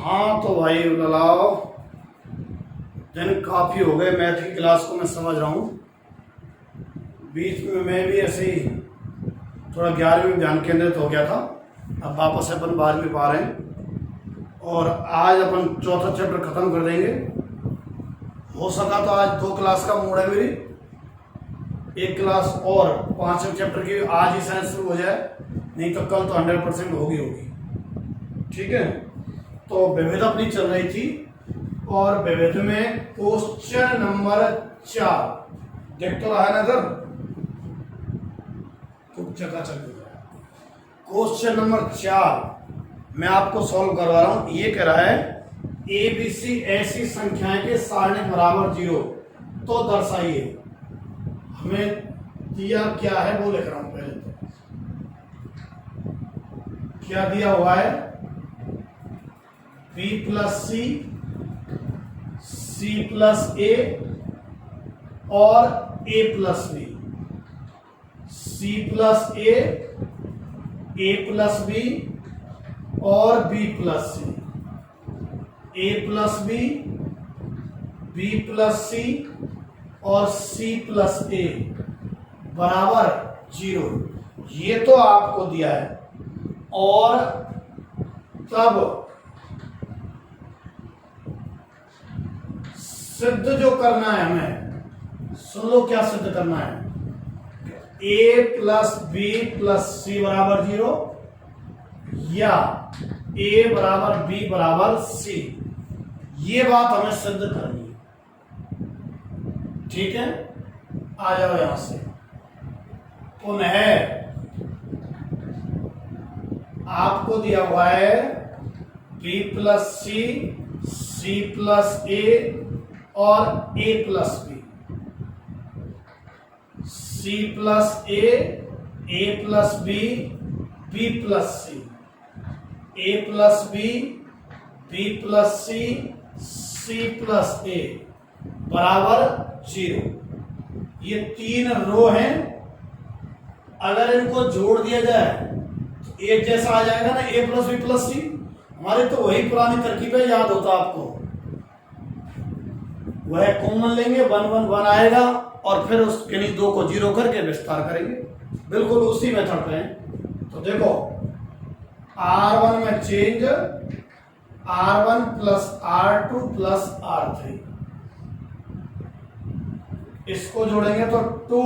हाँ तो भाई ललाओ, दिन काफ़ी हो गए। मैथ की क्लास को मैं समझ रहा हूँ। बीच में मैं भी ऐसे ही थोड़ा 11वीं में ध्यान केंद्रित हो गया था। अब वापस अपन 12वीं पा रहे हैं और आज अपन चौथा चैप्टर ख़त्म कर देंगे। हो सका तो आज 2 क्लास का मूड है मेरी, 1 क्लास और 5वें चैप्टर की आज ही साइंस शुरू हो जाए, नहीं तो कल तो 100% होगी। ठीक है, तो विविध अपनी चल रही थी और विविध में क्वेश्चन नंबर 4 देख तो रहा है ना सर, खूब चकाचक हो गया। क्वेश्चन नंबर 4 मैं आपको सॉल्व करवा रहा हूं। ये कह रहा है ए बी सी ऐसी संख्याएं के सारणी बराबर 0 तो दर्शाइए। हमें दिया क्या है वो लिख रहा हूं। पहले तो क्या दिया हुआ है, b plus C, C plus A और a plus B, C plus A plus B और b plus C, a plus B plus C और c प्लस ए बराबर 0। ये तो आपको दिया है। और तब सिद्ध जो करना है हमें, सुन लो क्या सिद्ध करना है। a plus B plus C बराबर 0 या a बराबर b बराबर c, ये बात हमें सिद्ध करनी है। ठीक है, आ जाओ यहां से। पुनः आपको दिया हुआ है b plus C, C plus A और a plus B, C plus A plus B, B plus C, A plus B plus C, C plus A बराबर 0। ये 3 रो हैं। अगर इनको जोड़ दिया जाए तो एक जैसा आ जाएगा ना, ए प्लस बी प्लस सी। हमारे तो वही पुरानी तरकीब है, याद होता आपको। वह कॉमन लेंगे, 1 1 1 आएगा और फिर उस किन्हीं 2 को 0 करके विस्तार करेंगे। बिल्कुल उसी मेथड पे हैं। तो देखो R1 में change, R1 plus R2 plus R3, इसको जोड़ेंगे तो 2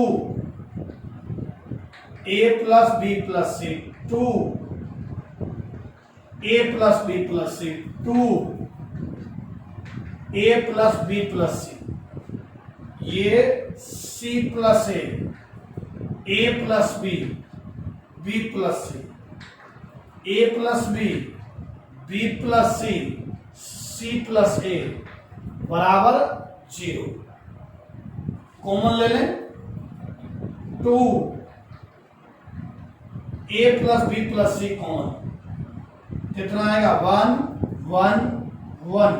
a plus B plus C, 2 a plus B plus C, 2 a plus B plus C, ये c plus A plus B plus C, A plus B plus C, C plus A बराबर 0। Common ले लें, 2 a plus B plus C common, कितना आएगा 1 1 1,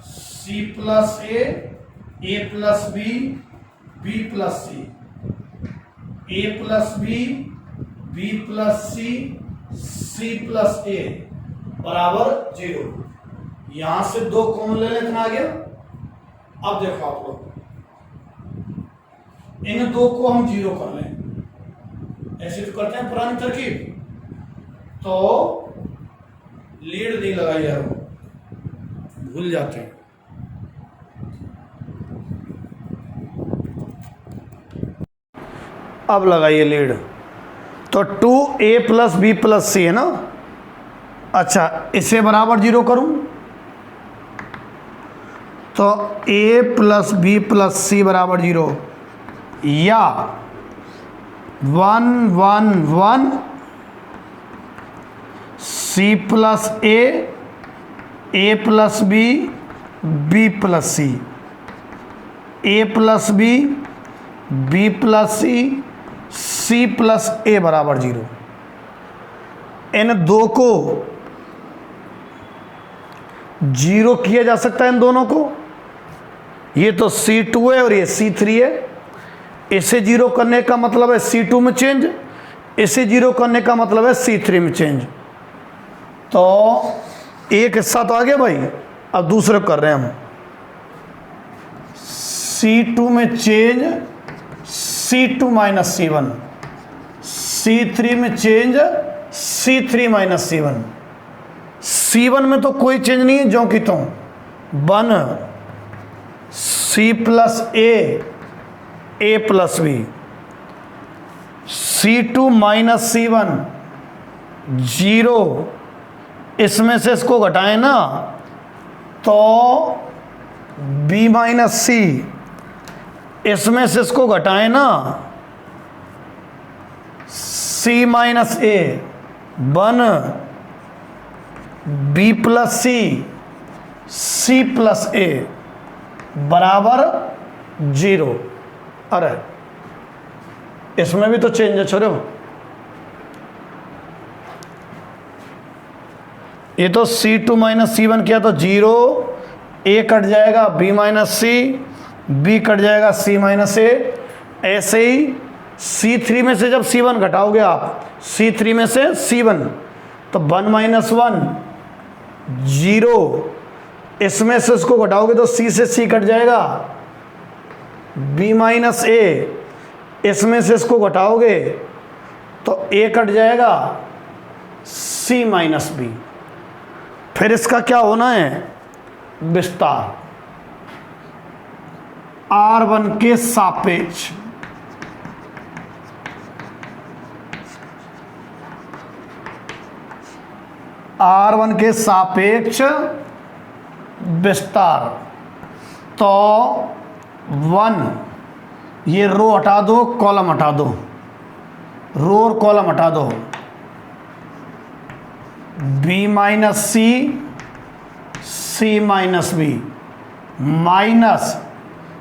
c plus A plus B plus C, A plus B plus C plus A बराबर 0। यहां से 2 common ले लेना आ गया। अब देखो आप लोग, इन 2 को हम 0 कर लें, ऐसे तो करते हैं पुरानी तरकीब। तो लीड नहीं लगाई यार, भूल जाते हैं। अब लगाइए लीड। तो 2a plus B plus C है ना। अच्छा, इसे बराबर 0 करूं तो a plus B plus C बराबर 0 या 1 1 1 c plus A plus B plus C, A plus B plus C plus A बराबर 0। इन 2 को 0 किया जा सकता है, इन दोनों को। ये तो C2 है और ये C3 है। इसे 0 करने का मतलब है C2 में चेंज, इसे 0 करने का मतलब है C3 में चेंज। तो एक हिस्सा तो आ गया भाई, अब दूसरे कर रहे हैं हम। C2 में change C2 minus C1, C3 में change C3 minus C1। C1 में तो कोई चेंज नहीं है, जो कि तो 1 C plus A plus B। C2 minus C1 0, इसमें से इसको घटाएं ना तो B माइनस C, इसमें से इसको घटाएं ना C minus A, 1 B plus C plus A बराबर 0। अरे इसमें भी तो चेंज है छोड़ो, ये तो C2 माइनस C1 किया तो 0, A कट जाएगा B minus C, B cut जाएगा C माइनस A। ऐसे ही C3 में से जब C1 घटाओगे आप, C3 में से C1, तो 1 माइनस 1 0, इसमें से इसको घटाओगे तो C से C कट जाएगा, B माइनस A, इसमें से इसको घटाओगे तो A कट जाएगा, C माइनस B। फिर इसका क्या होना है, विस्तार R1 के सापेक्ष। R1 के सापेक्ष विस्तार। तो 1, ये रो हटा दो, कॉलम हटा दो, रो और कॉलम हटा दो, B minus C minus B minus,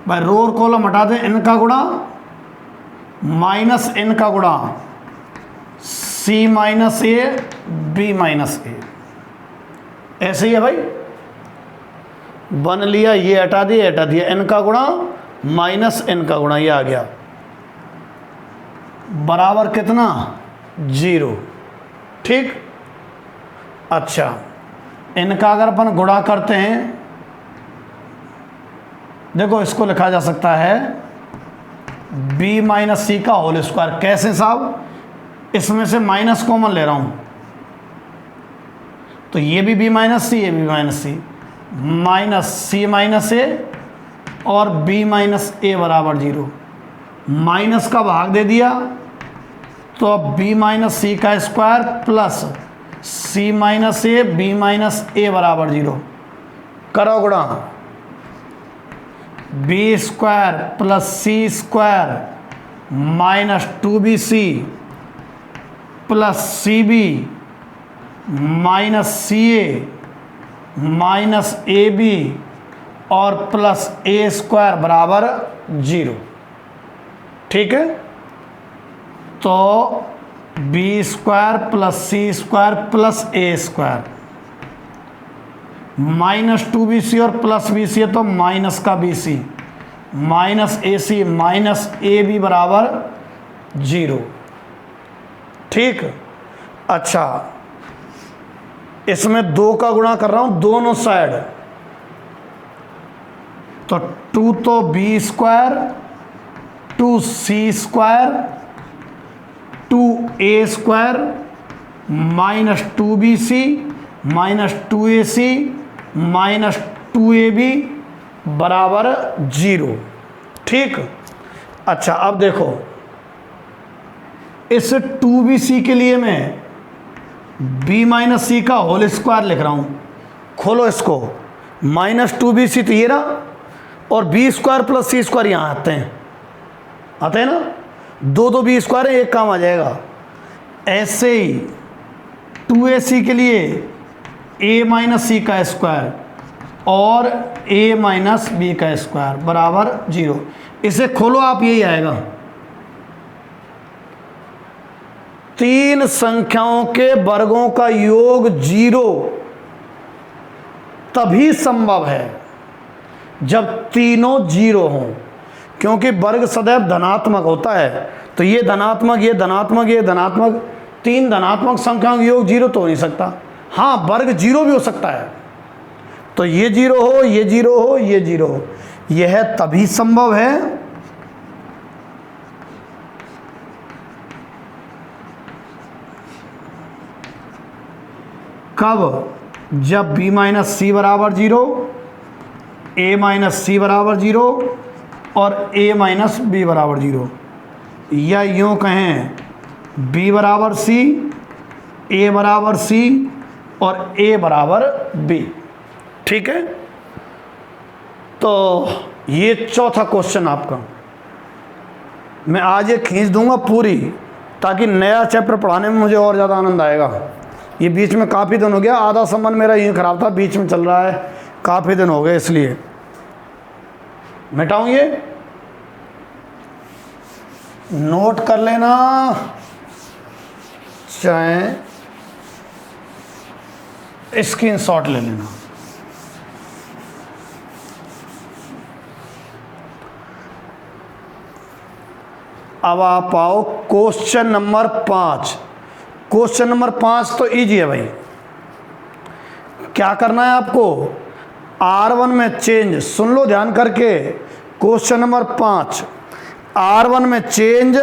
भाई रो और कॉलम हटा दें, इनका गुणा माइनस इनका गुणा C minus A B minus A। ऐसे ही है भाई, 1 लिया, ये हटा दिया, इनका गुणा माइनस इनका गुणा, ये आ गया बराबर कितना, 0। ठीक, अच्छा इनका अगर अपन गुणा करते हैं, देखो इसको लिखा जा सकता है B माइनस C का होल स्क्वायर। कैसे साहब, इसमें से माइनस कॉमन ले रहा हूं, तो ये भी B माइनस C, ये भी minus C, minus C minus A और B माइनस A बराबर 0। माइनस का भाग दे दिया तो अब B माइनस C का square plus C minus A B minus A बराबर 0। करो गुणा, B square plus C square minus 2BC plus CB minus CA minus AB और प्लस A स्क्वायर बराबर 0। ठीक है, तो B square plus C square plus A square minus 2BC और plus BC है तो माइनस का BC minus AC minus AB बराबर 0। ठीक, अच्छा इसमें 2 का गुणा कर रहा हूं दोनों साइड, तो 2 तो B square 2C square 2A square minus 2BC minus 2AC minus 2AB बराबर 0। ठीक, अच्छा अब देखो इस 2BC के लिए मैं B माइनस C का होल स्क्वायर लिख रहा हूं। खोलो इसको, माइनस 2BC तो ये रहा और B square plus C square यहाँ आते हैं ना, 2 B स्क्वायर है, एक काम आ जाएगा। ऐसे ही 2AC के लिए A माइनस C का स्क्वायर और A माइनस B का स्क्वायर बराबर 0। इसे खोलो आप, यही आएगा। 3 संख्याओं के वर्गों का योग 0 तभी संभव है जब तीनों 0 हों, क्योंकि वर्ग सदैव धनात्मक होता है। तो ये धनात्मक, ये धनात्मक, ये धनात्मक, 3 धनात्मक संख्याओं का योग 0 तो हो नहीं सकता। हाँ, वर्ग 0 भी हो सकता है, तो ये 0 हो, ये 0 हो, ये 0 हो। यह तभी संभव है कब? जब b माइनस सी बराबर 0, a माइनस सी बराबर 0 और a माइनस बी बराबर 0, या यूँ कहें b बराबर c, a बराबर c और a बराबर b। ठीक है, तो ये चौथा क्वेश्चन आपका मैं आज ये खींच दूंगा पूरी, ताकि नया चैप्टर पढ़ाने में मुझे और ज़्यादा आनंद आएगा। ये बीच में काफ़ी दिन हो गया, आधा संबंध मेरा यूँ ख़राब था, बीच में चल रहा है, काफ़ी दिन हो गए, इसलिए मिटाऊँ ये। नोट कर लेना, चाहे स्क्रीनशॉट ले लेना। अब आप आओ क्वेश्चन नंबर 5। क्वेश्चन नंबर 5 तो इजी है भाई। क्या करना है आपको? R1 में चेंज, सुन लो ध्यान करके। क्वेश्चन नंबर 5, R1 में change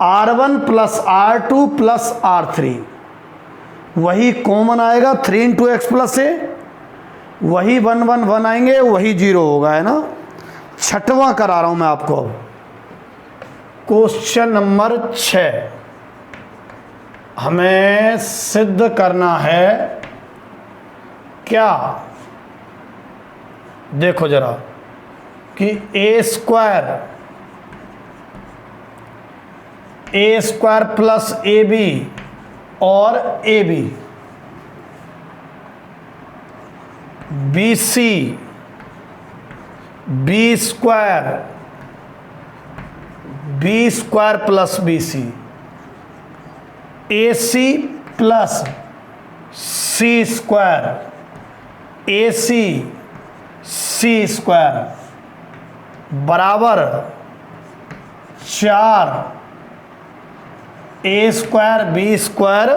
R1 plus R2 plus R3, वही कॉमन आएगा 3 इंटू एक्स प्लस ए, वही 1 1 1 आएंगे, वही 0 होगा, है ना। छठवां करा रहा हूं मैं आपको अब। क्वेश्चन नंबर 6 हमें सिद्ध करना है क्या? देखो जरा कि A square plus A B और A B, B C, B square plus B C, A C plus C square, A C square बराबर 4 A square B square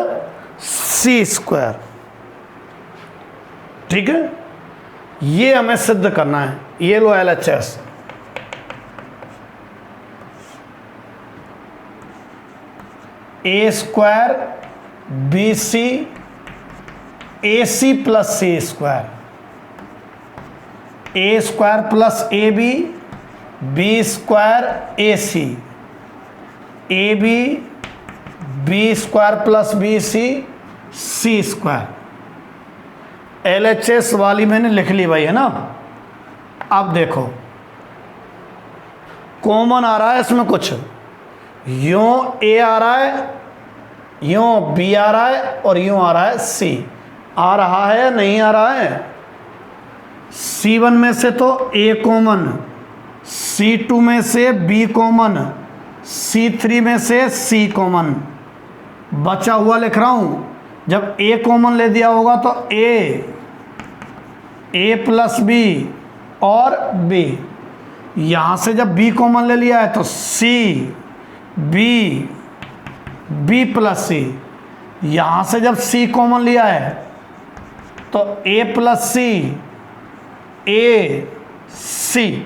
C square. ठीक है, ये हमें सिद्ध करना है। ये लो LHS, A square B C, A C plus C square, A square plus A B, B square A C, A B, B square plus B C, C square. LHS वाली मैंने लिख ली भाई, है ना। अब देखो कॉमन आ रहा है इसमें कुछ, यूं ए आ रहा है, यूं बी आ रहा है और यूं आ रहा है सी। आ रहा है या नहीं आ रहा है? C1 में से तो A कॉमन, C2 में से B कॉमन, C3 में से C कॉमन, बचा हुआ लिख रहा हूं। जब A कॉमन ले दिया होगा तो A प्लस B और B, यहां से जब B कॉमन ले लिया है तो C, B प्लस C, यहां से जब C कॉमन लिया है तो A plus C, A C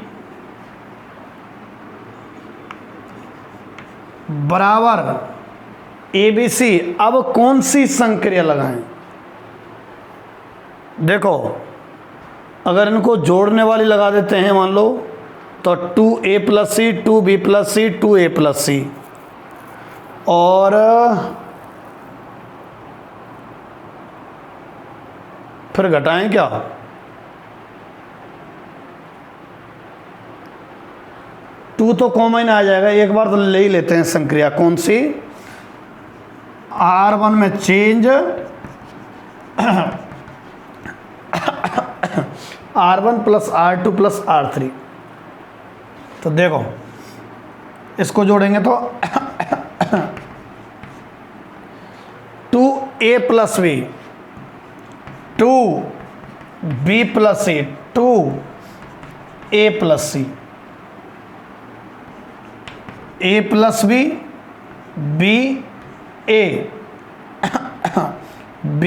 बराबर ABC। अब कौन सी संक्रिया लगाएं? देखो, अगर इनको जोड़ने वाली लगा देते हैं मान लो, तो 2A प्लस सी, 2B plus C, 2A plus C, और फिर घटाएं क्या? टू तो कॉमन आ जाएगा, एक बार तो ले ही लेते हैं संक्रिया। कौन सी? R1 में change R1 plus R2 plus R3। तो देखो इसको जोड़ेंगे तो 2A plus B, 2B plus C, 2A plus C, A plus B, B A, B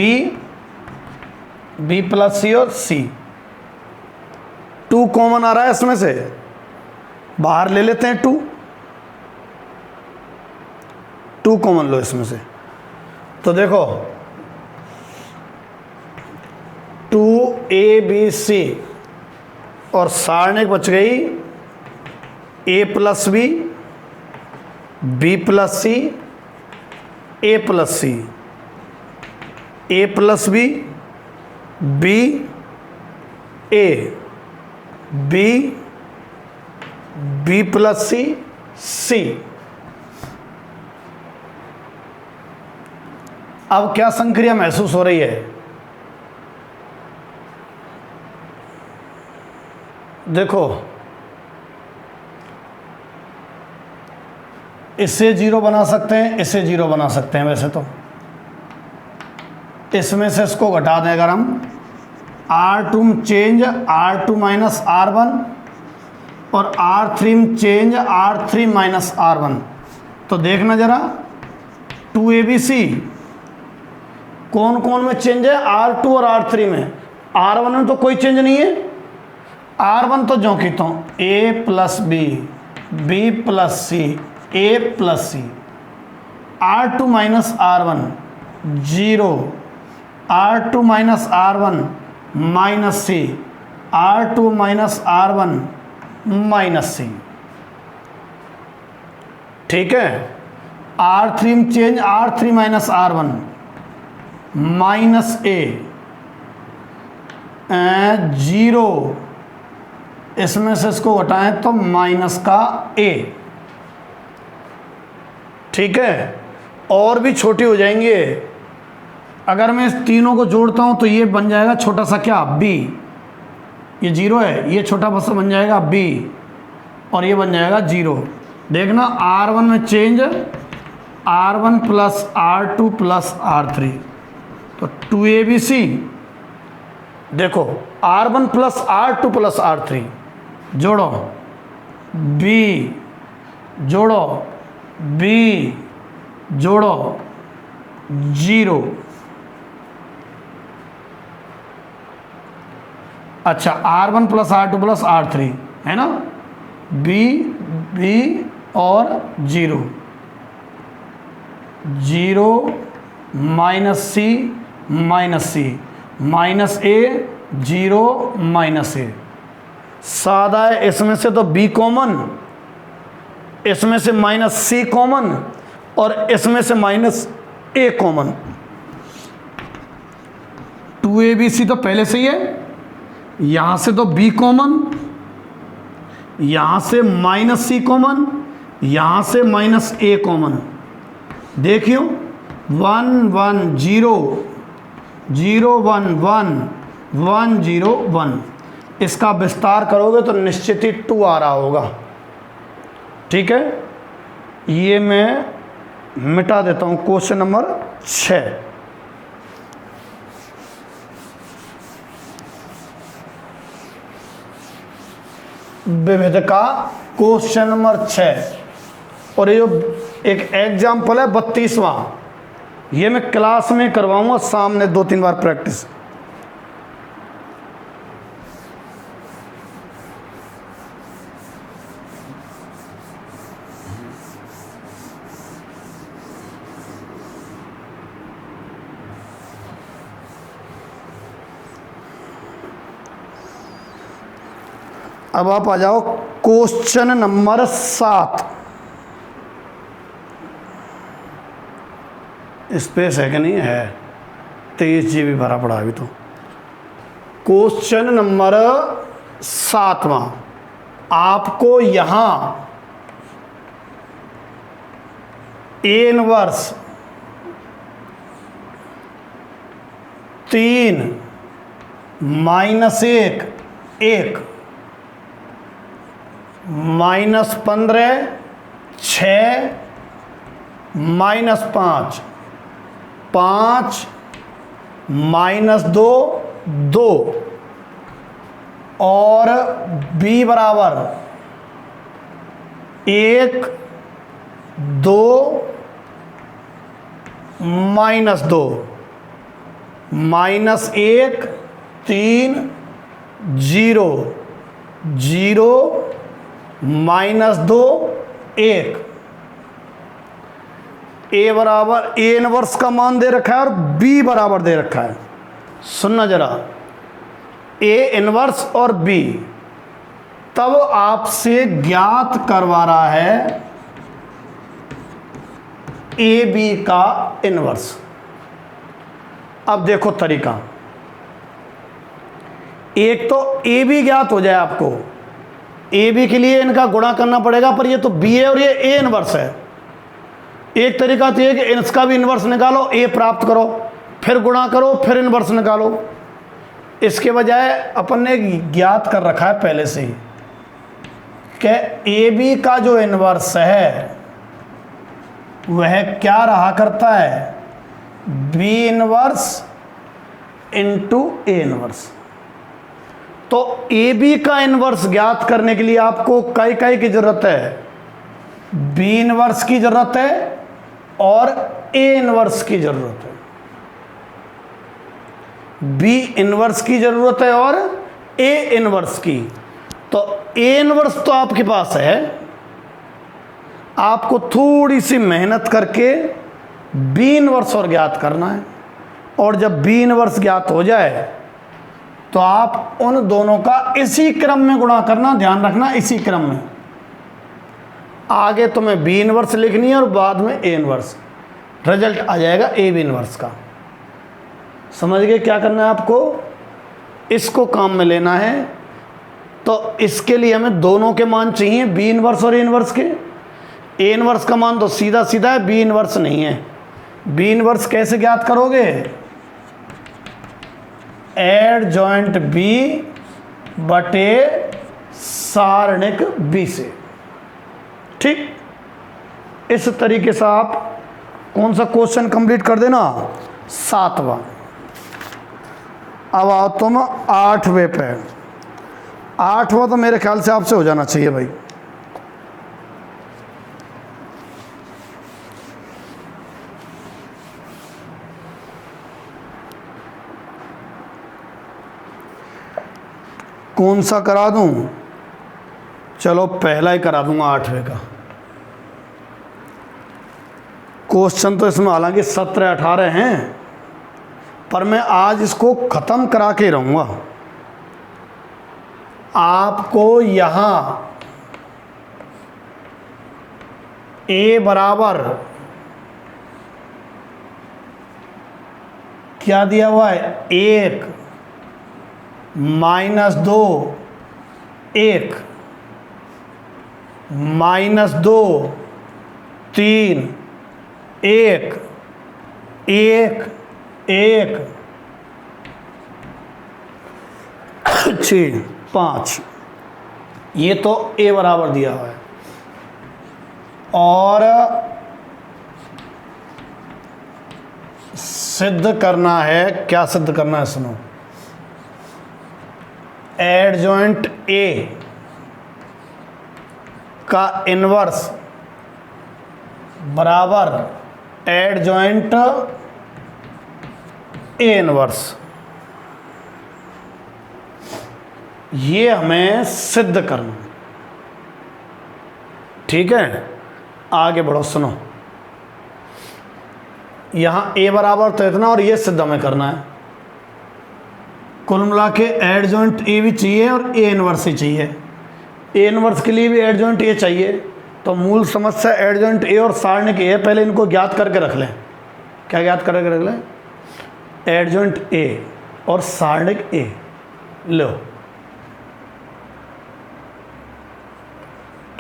B plus C और सी। 2 कॉमन आ रहा है इसमें से, बाहर ले लेते हैं 2 कॉमन लो इसमें से। तो देखो 2abc और सारणिक बच गई a plus B, B plus C, A plus C, A plus B, B A, B, B plus C, C. अब क्या संक्रिया महसूस हो रही है? देखो इससे 0 बना सकते हैं, इससे 0 बना सकते हैं। वैसे तो इसमें से इसको घटा दें अगर हम, R2 में चेंज R2 माइनस R1 और R3 में चेंज R3 माइनस R1। तो देखना जरा 2abc कौन कौन में चेंज है? R2 और R3 में। R1 में तो कोई चेंज नहीं है। R1 तो जो की तो a plus B, B plus C, A plus C. R2 minus R1 0, R2 minus R1 minus C, R2 minus R1 minus C. ठीक है। R3 में change R3 minus R1 minus ए, 0 इसमें से इसको घटाएं तो माइनस का ए। ठीक है। और भी छोटी हो जाएंगे। अगर मैं इस तीनों को जोड़ता हूं तो ये बन जाएगा छोटा सा क्या, बी। ये 0 है, ये छोटा सा बन जाएगा बी और ये बन जाएगा 0। देखना R1 में change R1 plus R2 plus R3, तो 2abc। देखो R1 plus R2 plus R3 जोड़ो, B जोड़ो, B जोड़ो 0। अच्छा R1 plus R2 plus R3 है ना, B B और 0 0 माइनस सी माइनस सी माइनस ए 0 माइनस ए। सादा है। इसमें से तो B कॉमन, इसमें से माइनस सी कॉमन और इसमें से माइनस ए कॉमन। 2abc तो पहले से ही है। यहां से तो B कॉमन, यहां से माइनस सी कॉमन, यहां से माइनस ए कॉमन। देखियो 1 1 0 0 1 1 1 0 1। इसका विस्तार करोगे तो निश्चित ही 2 आ रहा होगा। ठीक है। ये मैं मिटा देता हूं। Question number 6। विविधता क्वेश्चन नंबर 6। और ये जो एक एग्जाम्पल है 32वां, ये मैं क्लास में करवाऊंगा सामने 2-3 बार प्रैक्टिस। अब आप आ जाओ क्वेश्चन नंबर 7। स्पेस है कि नहीं है? 23 GB भरा पड़ा अभी तो। क्वेश्चन नंबर 7वां। आपको यहां A inverse 3 minus 1 1 minus 15 6 minus 5 5 minus 2 2 और b बराबर 1 2 माइनस 2 माइनस 1 3 0 0 -2 1। ए बराबर ए इनवर्स का मान दे रखा है और बी बराबर दे रखा है। सुनना जरा, ए इनवर्स और बी, तब आपसे ज्ञात करवा रहा है ए बी का इनवर्स। अब देखो तरीका, एक तो ए बी ज्ञात हो जाए आपको, ए बी के लिए इनका गुणा करना पड़ेगा, पर ये तो बी है और ये ए इनवर्स है। एक तरीका तो ये कि इसका भी इनवर्स निकालो, ए प्राप्त करो, फिर गुणा करो, फिर इनवर्स निकालो। इसके बजाय अपन ने ज्ञात कर रखा है पहले से ही कि ए बी का जो इनवर्स है वह क्या रहा करता है, B inverse into A inverse. तो ए बी का इनवर्स ज्ञात करने के लिए आपको कई की जरूरत है, बी इनवर्स की जरूरत है और ए इनवर्स की जरूरत है। बी इनवर्स की जरूरत है और ए इनवर्स की। तो ए इनवर्स तो आपके पास है, आपको थोड़ी सी मेहनत करके बी इनवर्स और ज्ञात करना है। और जब बी इनवर्स ज्ञात हो जाए तो आप उन दोनों का इसी क्रम में गुणा करना, ध्यान रखना इसी क्रम में। आगे तुम्हें बी इनवर्स लिखनी है और बाद में ए इनवर्स, रिजल्ट आ जाएगा ए बी इनवर्स का। समझ गए क्या करना है आपको? इसको काम में लेना है। तो इसके लिए हमें दोनों के मान चाहिए, बी इनवर्स और ए इनवर्स के। ए इनवर्स का मान तो सीधा सीधा है, बी इनवर्स नहीं है। बी इनवर्स कैसे ज्ञात करोगे? एड जॉइंट बी बटे सारणिक बी से। ठीक, इस तरीके से आप कौन सा क्वेश्चन कंप्लीट कर देना? 7वां। अब आओ तुम 8वें पे। 8वां तो मेरे ख्याल से आपसे हो जाना चाहिए भाई। कौन सा करा दूं? चलो पहला ही करा दूंगा 8वें का। क्वेश्चन तो इसमें हालांकि 17-18 हैं, पर मैं आज इसको ख़त्म करा के रहूँगा। आपको यहाँ ए बराबर क्या दिया हुआ है? 1 -2 1 -2 3 1 1 1 6 5। ये तो ए बराबर दिया हुआ है। और सिद्ध करना है, क्या सिद्ध करना है सुनो। एडजॉइंट ए का इनवर्स बराबर एडजॉइंट ए इनवर्स, ये हमें सिद्ध करना। ठीक है, आगे बढ़ो। सुनो, यहां ए बराबर तो इतना और ये सिद्ध हमें करना है। कुल मिला के एडजॉइंट ए भी चाहिए और ए इनवर्स ही चाहिए। ए इनवर्स के लिए भी एडजॉइंट ए चाहिए। तो मूल समस्या एडजॉइंट ए और सारणिक ए है, पहले इनको ज्ञात करके रख लें। क्या ज्ञात करके रख लें? एडजॉइंट ए और सारणिक ए। लो,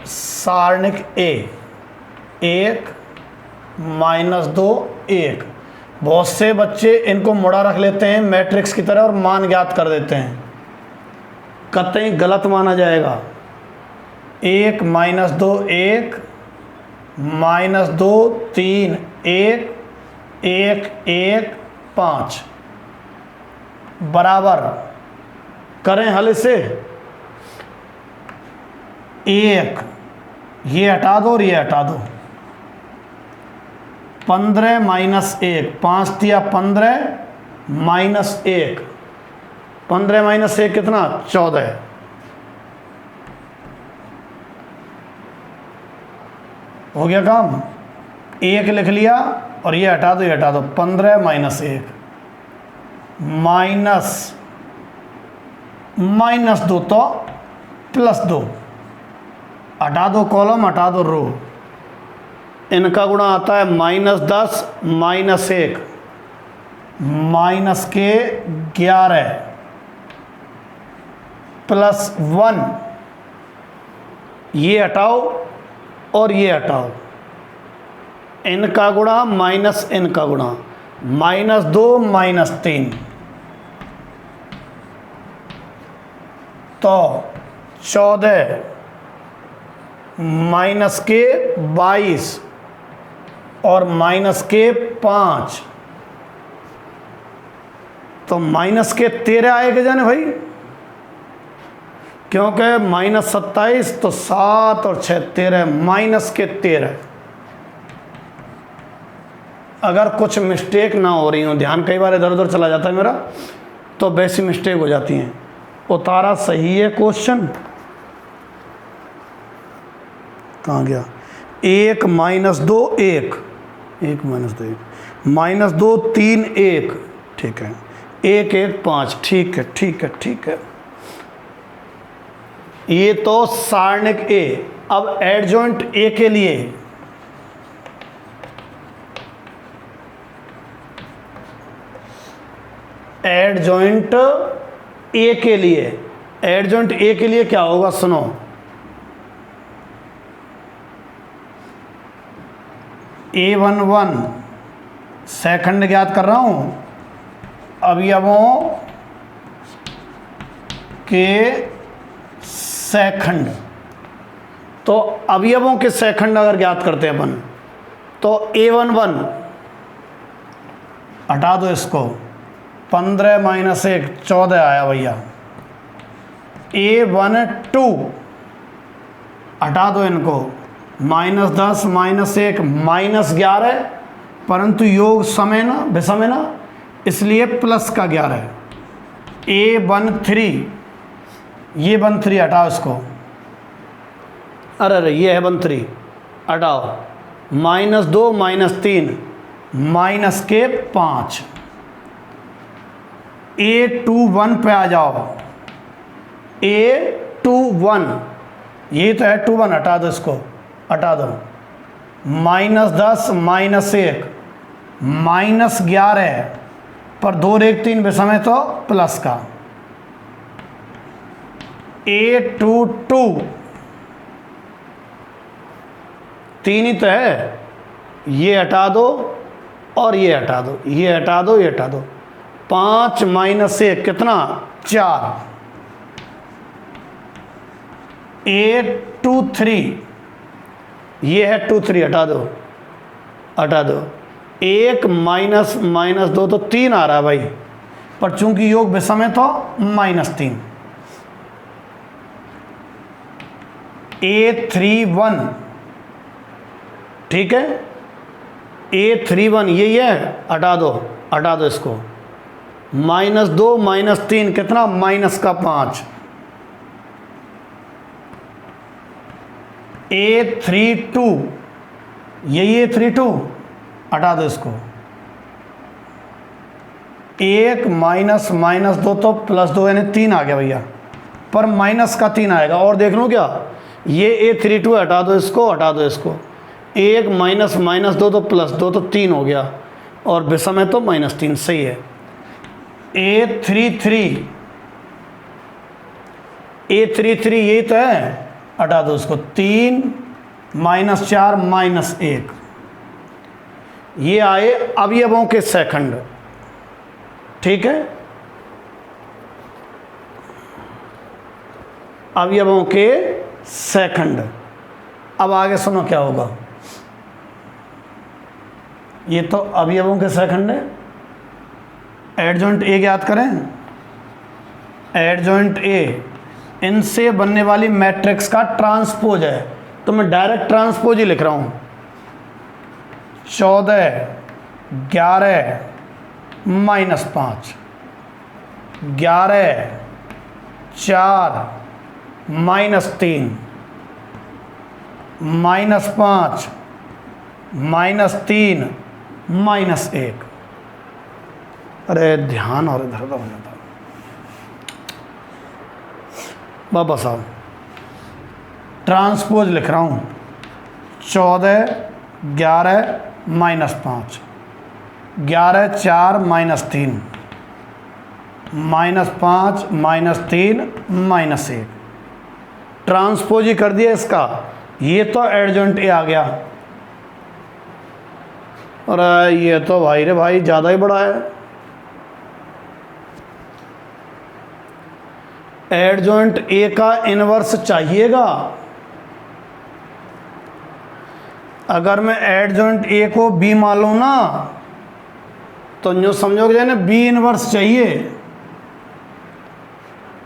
सारणिक ए 1 -2 1। बहुत से बच्चे इनको मुड़ा रख लेते हैं मैट्रिक्स की तरह और मान ज्ञात कर देते हैं, कतई गलत माना जाएगा। 1 -2 1 -2 3 1 1 1 5 बराबर करें हल से 1, ये हटा दो और ये हटा दो। 15 -1 5 दिया 15 -1 15 माइनस 1 कितना, 14। हो गया काम। 1 लिख लिया और ये हटा दो, ये हटा दो। 15 माइनस 1 माइनस 2 तो +2। हटा दो कॉलम, हटा दो रो। इनका गुणा आता है -10 माइनस 1 माइनस के 11 +1। ये हटाओ और ये हटाओ। इनका गुणा माइनस इनका गुणा, -2 -3 तो 14 माइनस के 22 और माइनस के 5 तो माइनस के 13 आएगा जाने भाई, क्योंकि -27 तो 7 और 6 13, माइनस के 13। अगर कुछ मिस्टेक ना हो रही हो, ध्यान कई बार इधर उधर चला जाता है मेरा, तो वैसी मिस्टेक हो जाती हैं। उतारा सही है क्वेश्चन, कहाँ गया? 1 -2 1 1 -2 1 -2 3 1, ठीक है। 1 1 5, ठीक है ठीक है ठीक है। ये तो सारणिक ए। अब एडजॉइंट ए के लिए एडजॉइंट ए के लिए एडजॉइंट ए के लिए क्या होगा, सुनो। A11 सेकंड ज्ञात कर रहा हूं, अवयवों के सेकंड। तो अवयवों के सेकंड अगर ज्ञात करते हैं अपन, तो A11 हटा दो इसको, 15 माइनस 1 14 आया भैया। A12 हटा दो इनको, -10 -1 -11, परंतु योग समय ना विषम है ना, इसलिए प्लस का 11। A13 ये 13 हटाओ इसको, अरे ये है 13 हटाओ। -2 -3 माइनस के 5। A21 पे आ जाओ, A21 ये तो है 21, हटा दो इसको, हटा दो। -10 -1 -11 पर 2 1 3 विषम है तो प्लस का। A22 3 ही तो है, ये हटा दो और ये हटा दो, ये हटा दो, ये हटा दो। 5 -1 कितना, 4। A23 ये है 23, हटा दो, हटा दो। 1 -2 तो 3 आ रहा है भाई, पर चूंकि योग विषम है तो -3। A31 ठीक है, A31 यही है, हटा दो, हटा दो इसको। -2 -3 कितना, -5। A32 यही है 32, हटा दो इसको। 1 -2 तो +2 यानी 3 आ गया भैया, पर माइनस का 3 आएगा। और देख लो क्या, ये A32 हटा दो इसको, हटा दो इसको। 1 -2 तो +2 तो 3 हो गया, और विषम है तो -3, सही है। A33 यही तो है, हटा दो उसको। 3 -4 -1 ये आए अवयवों के सेकंड, ठीक है, अवयवों के सेकंड। अब आगे सुनो क्या होगा। ये तो अवयवों के सेकंड है। एडजॉइंट ए ज्ञात करें, एडजॉइंट ए इनसे बनने वाली मैट्रिक्स का ट्रांसपोज है, तो मैं डायरेक्ट ट्रांसपोज ही लिख रहा हूं। 14 11 -5 11 4 -3 -5 -3 -1। अरे ध्यान और इधर उधर हो जाता। बाबा साहब ट्रांसपोज लिख रहा हूँ। 14 11 -5 11 4 -3 -5 -3 -1। ट्रांसपोज ही कर दिया इसका। ये तो एडजॉइंट ए आ गया। अरे ये तो भाई रे भाई ज़्यादा ही बड़ा है। एडजॉइंट ए का इनवर्स चाहिएगा। अगर मैं एडजॉइंट ए को बी मान लूँ ना तो यूँ समझोगे ना बी इनवर्स चाहिए।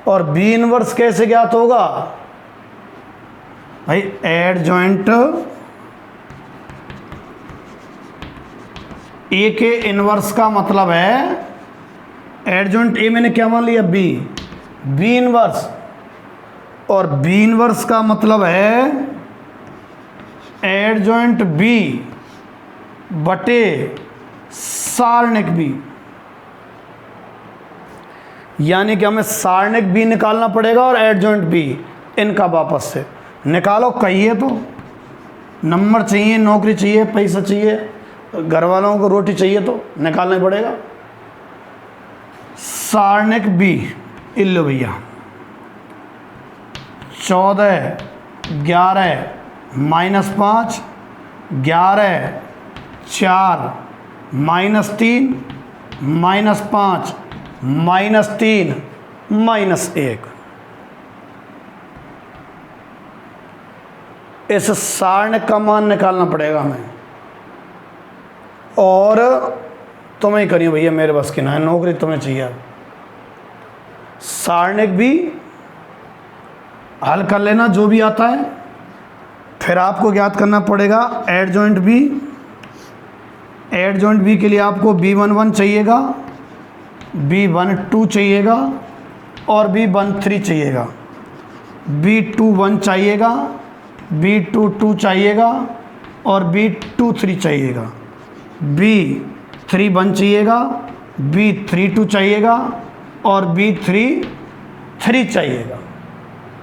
और बी इनवर्स कैसे ज्ञात होगा भाई? एडजॉइंट ए के इनवर्स का मतलब है, एडजॉइंट ए मैंने क्या मान लिया? बी। बी इनवर्स, और बी इनवर्स का मतलब है एडजॉइंट बी बटे सारणिक बी। यानी कि हमें सारणिक बी निकालना पड़ेगा और एडजॉइंट बी, इनका वापस से निकालो। कहिए तो नंबर चाहिए, नौकरी चाहिए, पैसा चाहिए, घर वालों को रोटी चाहिए, तो निकालना ही पड़ेगा। सारणिक बी इल्लो भैया 14 11 -5 11 4 -3 -5 -3 -1। इस सारणिक का मान निकालना पड़ेगा हमें। और तुम्हें ही करिए भैया, मेरे बस की ना है, नौकरी तुम्हें चाहिए। सारणिक भी हल कर लेना जो भी आता है। फिर आपको ज्ञात करना पड़ेगा एडजॉइंट बी। एडजॉइंट बी के लिए आपको B11 चाहिएगा, B12 चाहिएगा और B13 चाहिएगा। B21 चाहिएगा, B22 चाहिएगा और B23 चाहिएगा। B31 चाहिएगा, B32 चाहिएगा और B33 चाहिएगा।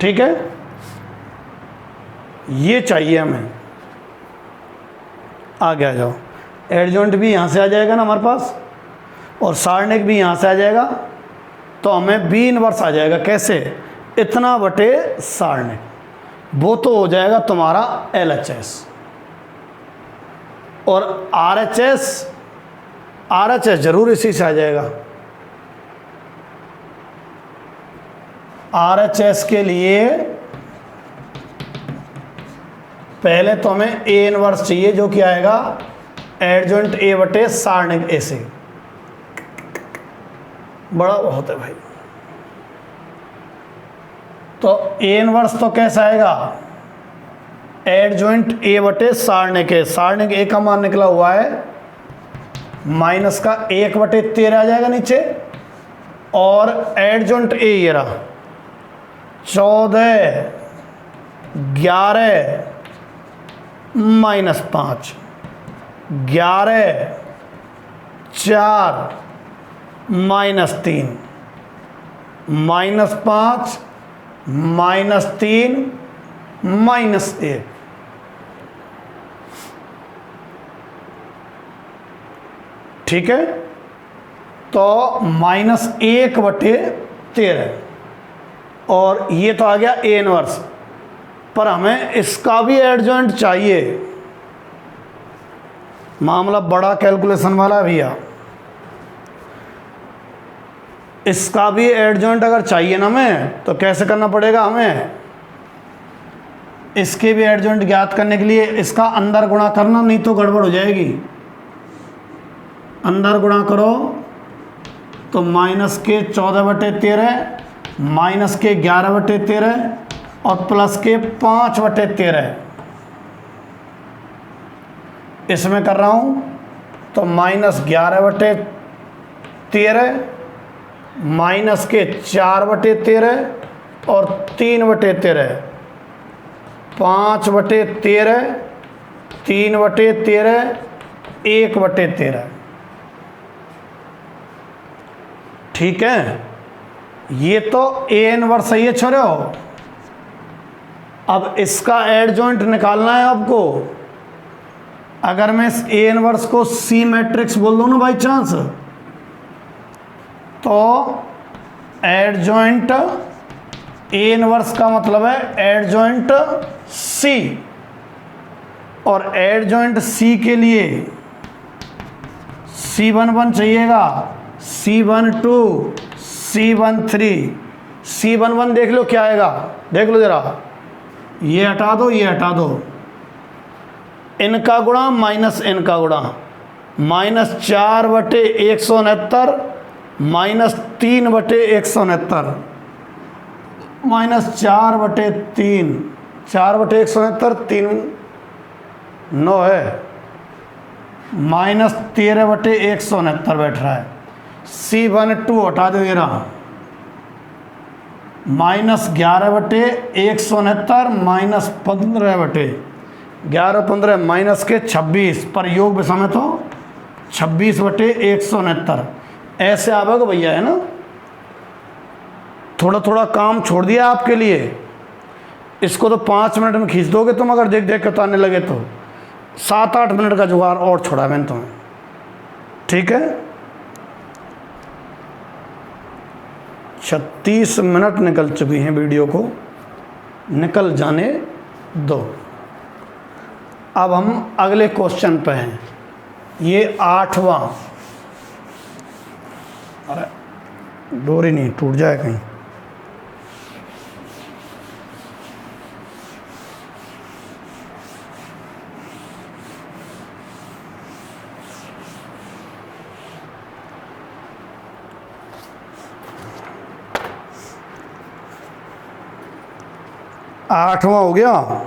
ठीक है, ये चाहिए हमें। आगे आ जाओ। एडजॉइंट भी यहाँ से आ जाएगा ना हमारे पास, और सारणिक भी यहाँ से आ जाएगा, तो हमें बी इनवर्स आ जाएगा। कैसे? इतना बटे सारणिक, वो तो हो जाएगा तुम्हारा LHS। और RHS जरूर इसी से आ जाएगा। RHS के लिए पहले तो हमें ए इनवर्स चाहिए, जो कि आएगा एडजॉइंट ए बटे सारणिक ए से। बड़ा बहुत है भाई। तो ए इनवर्स तो कैसा आएगा? एडजॉइंट ए बटे सारणिक ए। सारणिक ए का मान निकला हुआ है माइनस का 1/13 आ जाएगा नीचे, और एडजॉइंट ए ये रहा 14 11 -5 11 4 -3 -5 -3 -1। ठीक है, तो -1/13, और ये तो आ गया ए इनवर्स। पर हमें इसका भी एडजॉइंट चाहिए। मामला बड़ा कैलकुलेशन वाला है भैया। इसका भी एडजॉइंट अगर चाहिए ना हमें, तो कैसे करना पड़ेगा हमें? इसके भी एडजॉइंट ज्ञात करने के लिए इसका अंदर गुणा करना, नहीं तो गड़बड़ हो जाएगी। अंदर गुणा करो तो माइनस के 14/13 माइनस के 11/13 और प्लस के 5/13। इसमें कर रहा हूँ तो -11/13 माइनस के 4/13 और 3/13, 5/13, 3/13, 1/13। ठीक है, ये तो ए इनवर्स है, ये छोड़ो। अब इसका एडजॉइंट निकालना है आपको। अगर मैं इस ए इनवर्स को सी मैट्रिक्स बोल दूं ना बाई चांस, तो एडजॉइंट ए इनवर्स का मतलब है एडजॉइंट सी, और एडजॉइंट सी के लिए C11 चाहिएगा, C12, C13, C11 देख लो क्या आएगा, देख लो जरा, ये हटा दो, ये हटा दो, इनका गुणा माइनस इनका गुणा, -4/169 -3/169, -4/3, 4/169, 3 9 है, -13/169 बैठ रहा है। C12 हटा दो, ये रहा, -11/169 -15/11 15 माइनस के 26 पर योग विषम है तो 26/169 ऐसे आवेगा भैया, है ना। थोड़ा थोड़ा काम छोड़ दिया आपके लिए। इसको तो 5 मिनट में खींच दोगे तुम, अगर देख देख के उतारने लगे तो 7-8 मिनट का जुगाड़ और छोड़ा मैंने तुम्हें। ठीक है, 36 मिनट निकल चुकी हैं, वीडियो को निकल जाने दो। अब हम अगले क्वेश्चन पे हैं, ये 8वां। अरे डोरी नहीं टूट जाए कहीं। आठवां हो गया।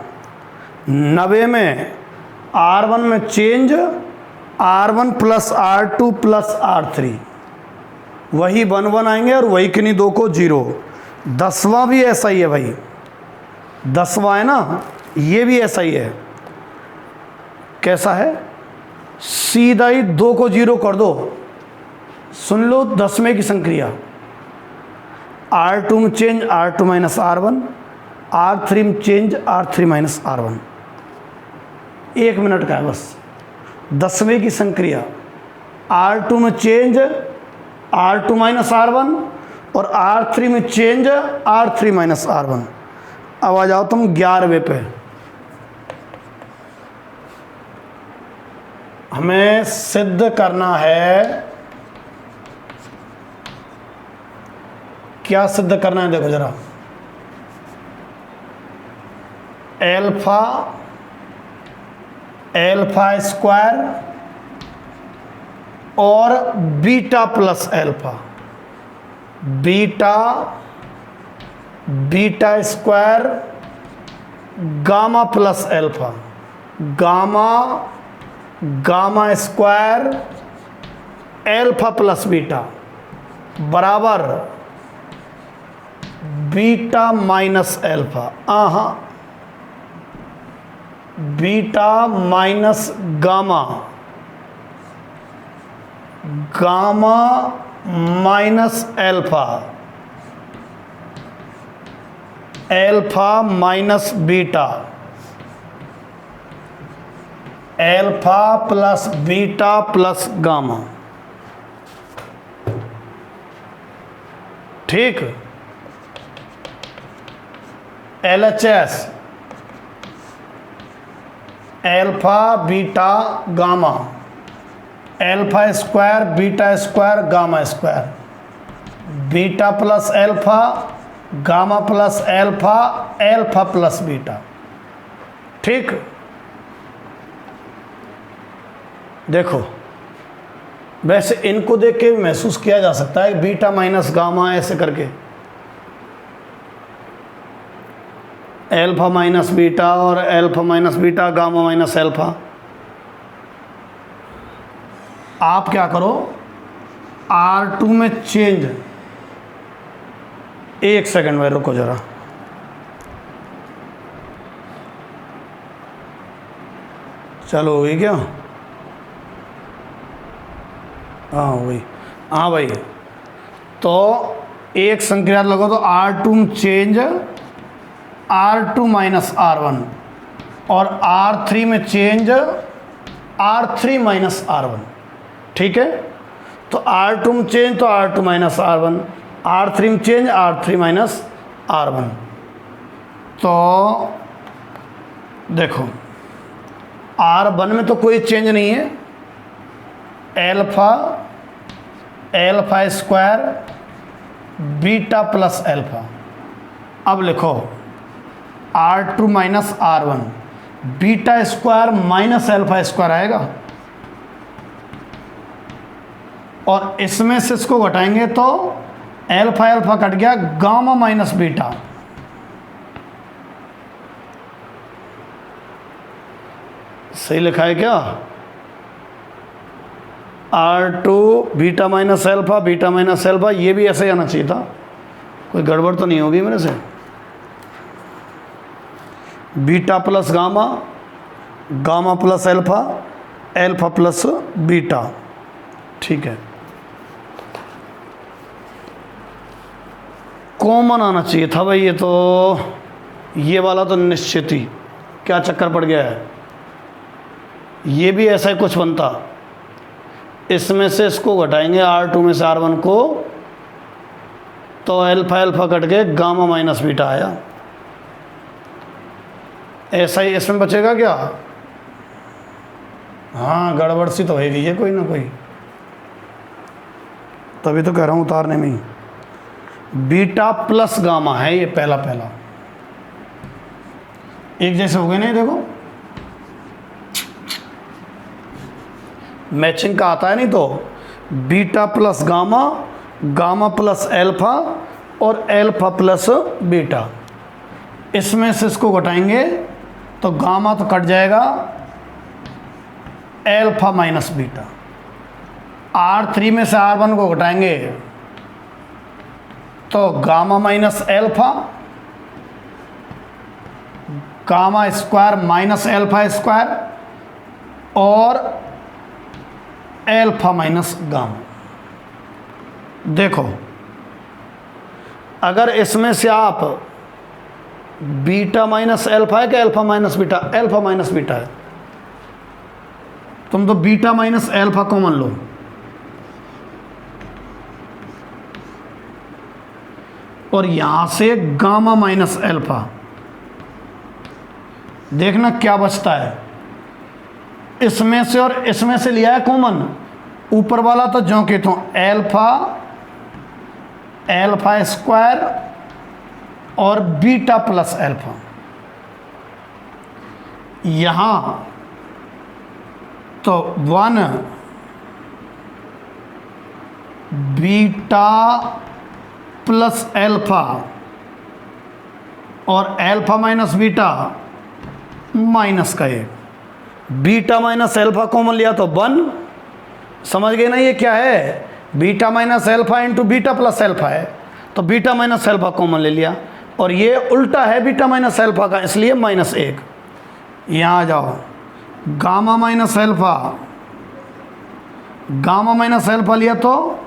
90 में R1 में चेंज R1 + R2 + R3, वही 1 1 आएंगे और वही किन्हीं दो को 0। 10वां भी ऐसा ही है भाई, 10वां है ना, ये भी ऐसा ही है। कैसा है, सीधा ही 2 को 0 कर दो। सुन लो 10वें की संक्रिया, R2 में चेंज R2 - R1, R3 में चेंज R3 - R1। 1 मिनट का है बस। 10वें की संक्रिया, R2 में चेंज R2 - R1 और R3 में चेंज R3 - R1। अब आ जाओ तुम 11वें पे। हमें सिद्ध करना है, क्या सिद्ध करना है, देखो जरा। एल्फा स्क्वायर और beta plus alpha, beta square gamma plus alpha, gamma square alpha plus beta बराबर beta minus alpha. Beta minus gamma, gamma minus alpha, alpha minus beta, alpha plus beta plus gamma. ठीक, LHS alpha beta gamma, alpha square beta square gamma square, beta plus alpha gamma plus alpha, alpha plus beta. ठीक, देखो वैसे इनको देख के महसूस किया जा सकता है बीटा माइनस गामा ऐसे करके, एल्फा माइनस बीटा और alpha minus beta, gamma minus alpha. आप क्या करो, R2 में चेंज एक सेकंड में रुको जरा। चलो हो गई क्या? हाँ हो गई। हाँ भाई, तो एक संक्रिया लगो तो R2 change R2 minus R1 और R3 में चेंज R3 माइनस R1। ठीक है, तो R2 में चेंज तो R2 माइनस R1, R3 में चेंज R3 माइनस R1। तो देखो R1 में तो कोई चेंज नहीं है, alpha alpha square beta plus alpha. अब लिखो R2 minus R1 beta square minus alpha square आएगा, और इसमें से इसको घटाएंगे तो एल्फा एल्फा कट गया, गामा माइनस बीटा। सही लिखा है क्या? R2 beta minus alpha, beta minus alpha, ये भी ऐसे ही आना चाहिए था, कोई गड़बड़ तो नहीं होगी मेरे से। Beta plus gamma, gamma plus alpha, alpha plus beta. ठीक है, कॉमन आना चाहिए था भाई, ये वाला तो निश्चित ही, क्या चक्कर पड़ गया है। ये भी ऐसा ही कुछ बनता, इसमें से इसको घटाएंगे R2 में से R1 को, तो एल्फा एल्फा कट के गामा माइनस बीटा आया। ऐसा ही इसमें बचेगा क्या? हाँ गड़बड़ सी तो होगी ये कोई ना कोई, तभी तो कह रहा हूँ उतारने में ही। बीटा प्लस गामा है ये पहला पहला, एक जैसे हो गए नहीं, देखो मैचिंग का आता है नहीं, तो beta plus gamma, gamma plus alpha और एल्फा प्लस बीटा। इसमें से इसको घटाएंगे तो गामा तो कट जाएगा, एल्फा माइनस बीटा। R3 में से R1 को घटाएंगे तो gamma minus alpha, gamma square minus alpha square और एल्फा माइनस गामा। देखो अगर इसमें से आप बीटा माइनस एल्फा है कि alpha minus beta? Alpha minus beta है, तुम तो बीटा माइनस एल्फा कॉमन लो, और यहां से गामा माइनस एल्फा, देखना क्या बचता है। इसमें से और इसमें से लिया है कॉमन, ऊपर वाला तो ज्यों के त्यों एल्फा एल्फा स्क्वायर और बीटा प्लस एल्फा। यहां तो 1 बीटा प्लस एल्फा और एल्फा माइनस बीटा माइनस का 1, बीटा माइनस एल्फा कॉमन लिया तो 1। समझ गए ना ये क्या है? Beta minus alpha into beta plus alpha है, तो बीटा माइनस एल्फा कॉमन ले लिया, और ये उल्टा है बीटा माइनस एल्फा का, इसलिए -1। यहाँ आ जाओ, gamma minus alpha, gamma minus alpha लिया तो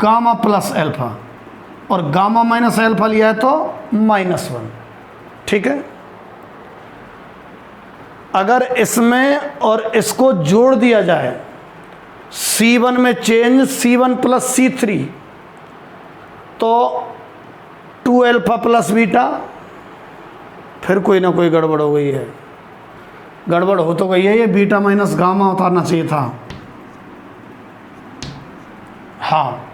गामा प्लस एल्फा, और गामा माइनस एल्फा लिया है तो -1। ठीक है, अगर इसमें और इसको जोड़ दिया जाए, C1 में चेंज C1 प्लस C3, तो 2 एल्फा प्लस बीटा, फिर कोई ना कोई गड़बड़ हो गई है, गड़बड़ हो तो गई है, ये बीटा माइनस गामा उतारना चाहिए था। हाँ,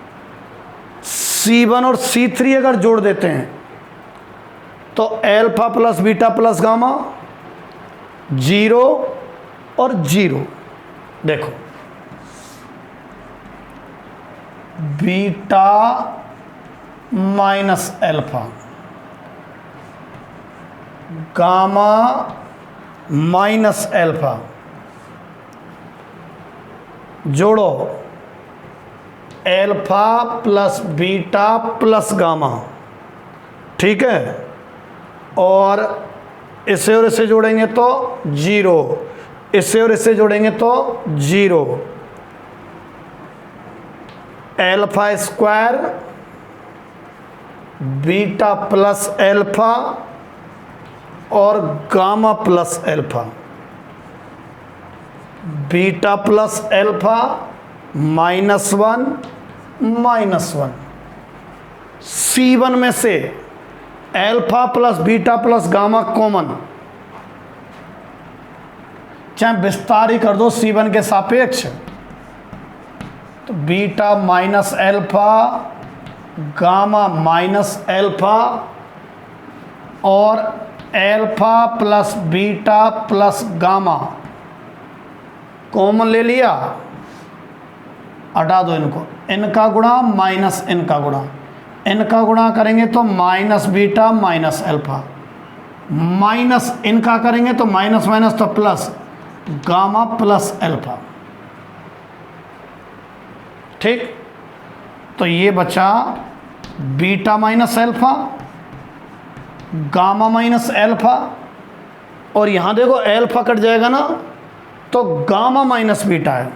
C1 और C3 अगर जोड़ देते हैं तो alpha plus beta plus gamma 0 और 0। देखो beta minus alpha, gamma minus alpha, जोड़ो alpha plus beta plus gamma, ठीक है। और इसे और इसे जोड़ेंगे तो 0, इसे और इसे जोड़ेंगे तो 0। Alpha square beta plus alpha और gamma plus alpha, beta plus alpha -1 -1। C1 में से alpha plus beta plus gamma common, चाहे विस्तार ही कर दो C1 के सापेक्ष, तो beta minus alpha gamma minus alpha और alpha plus beta plus gamma common ले लिया, हटा दो इनको, इनका गुणा माइनस इनका गुणा, इनका गुणा करेंगे तो minus beta minus alpha, minus इनका करेंगे तो माइनस माइनस तो प्लस गामा प्लस एल्फा, ठीक। तो ये बचा beta minus alpha gamma minus alpha, और यहां देखो एल्फा कट जाएगा ना तो गामा माइनस बीटा है,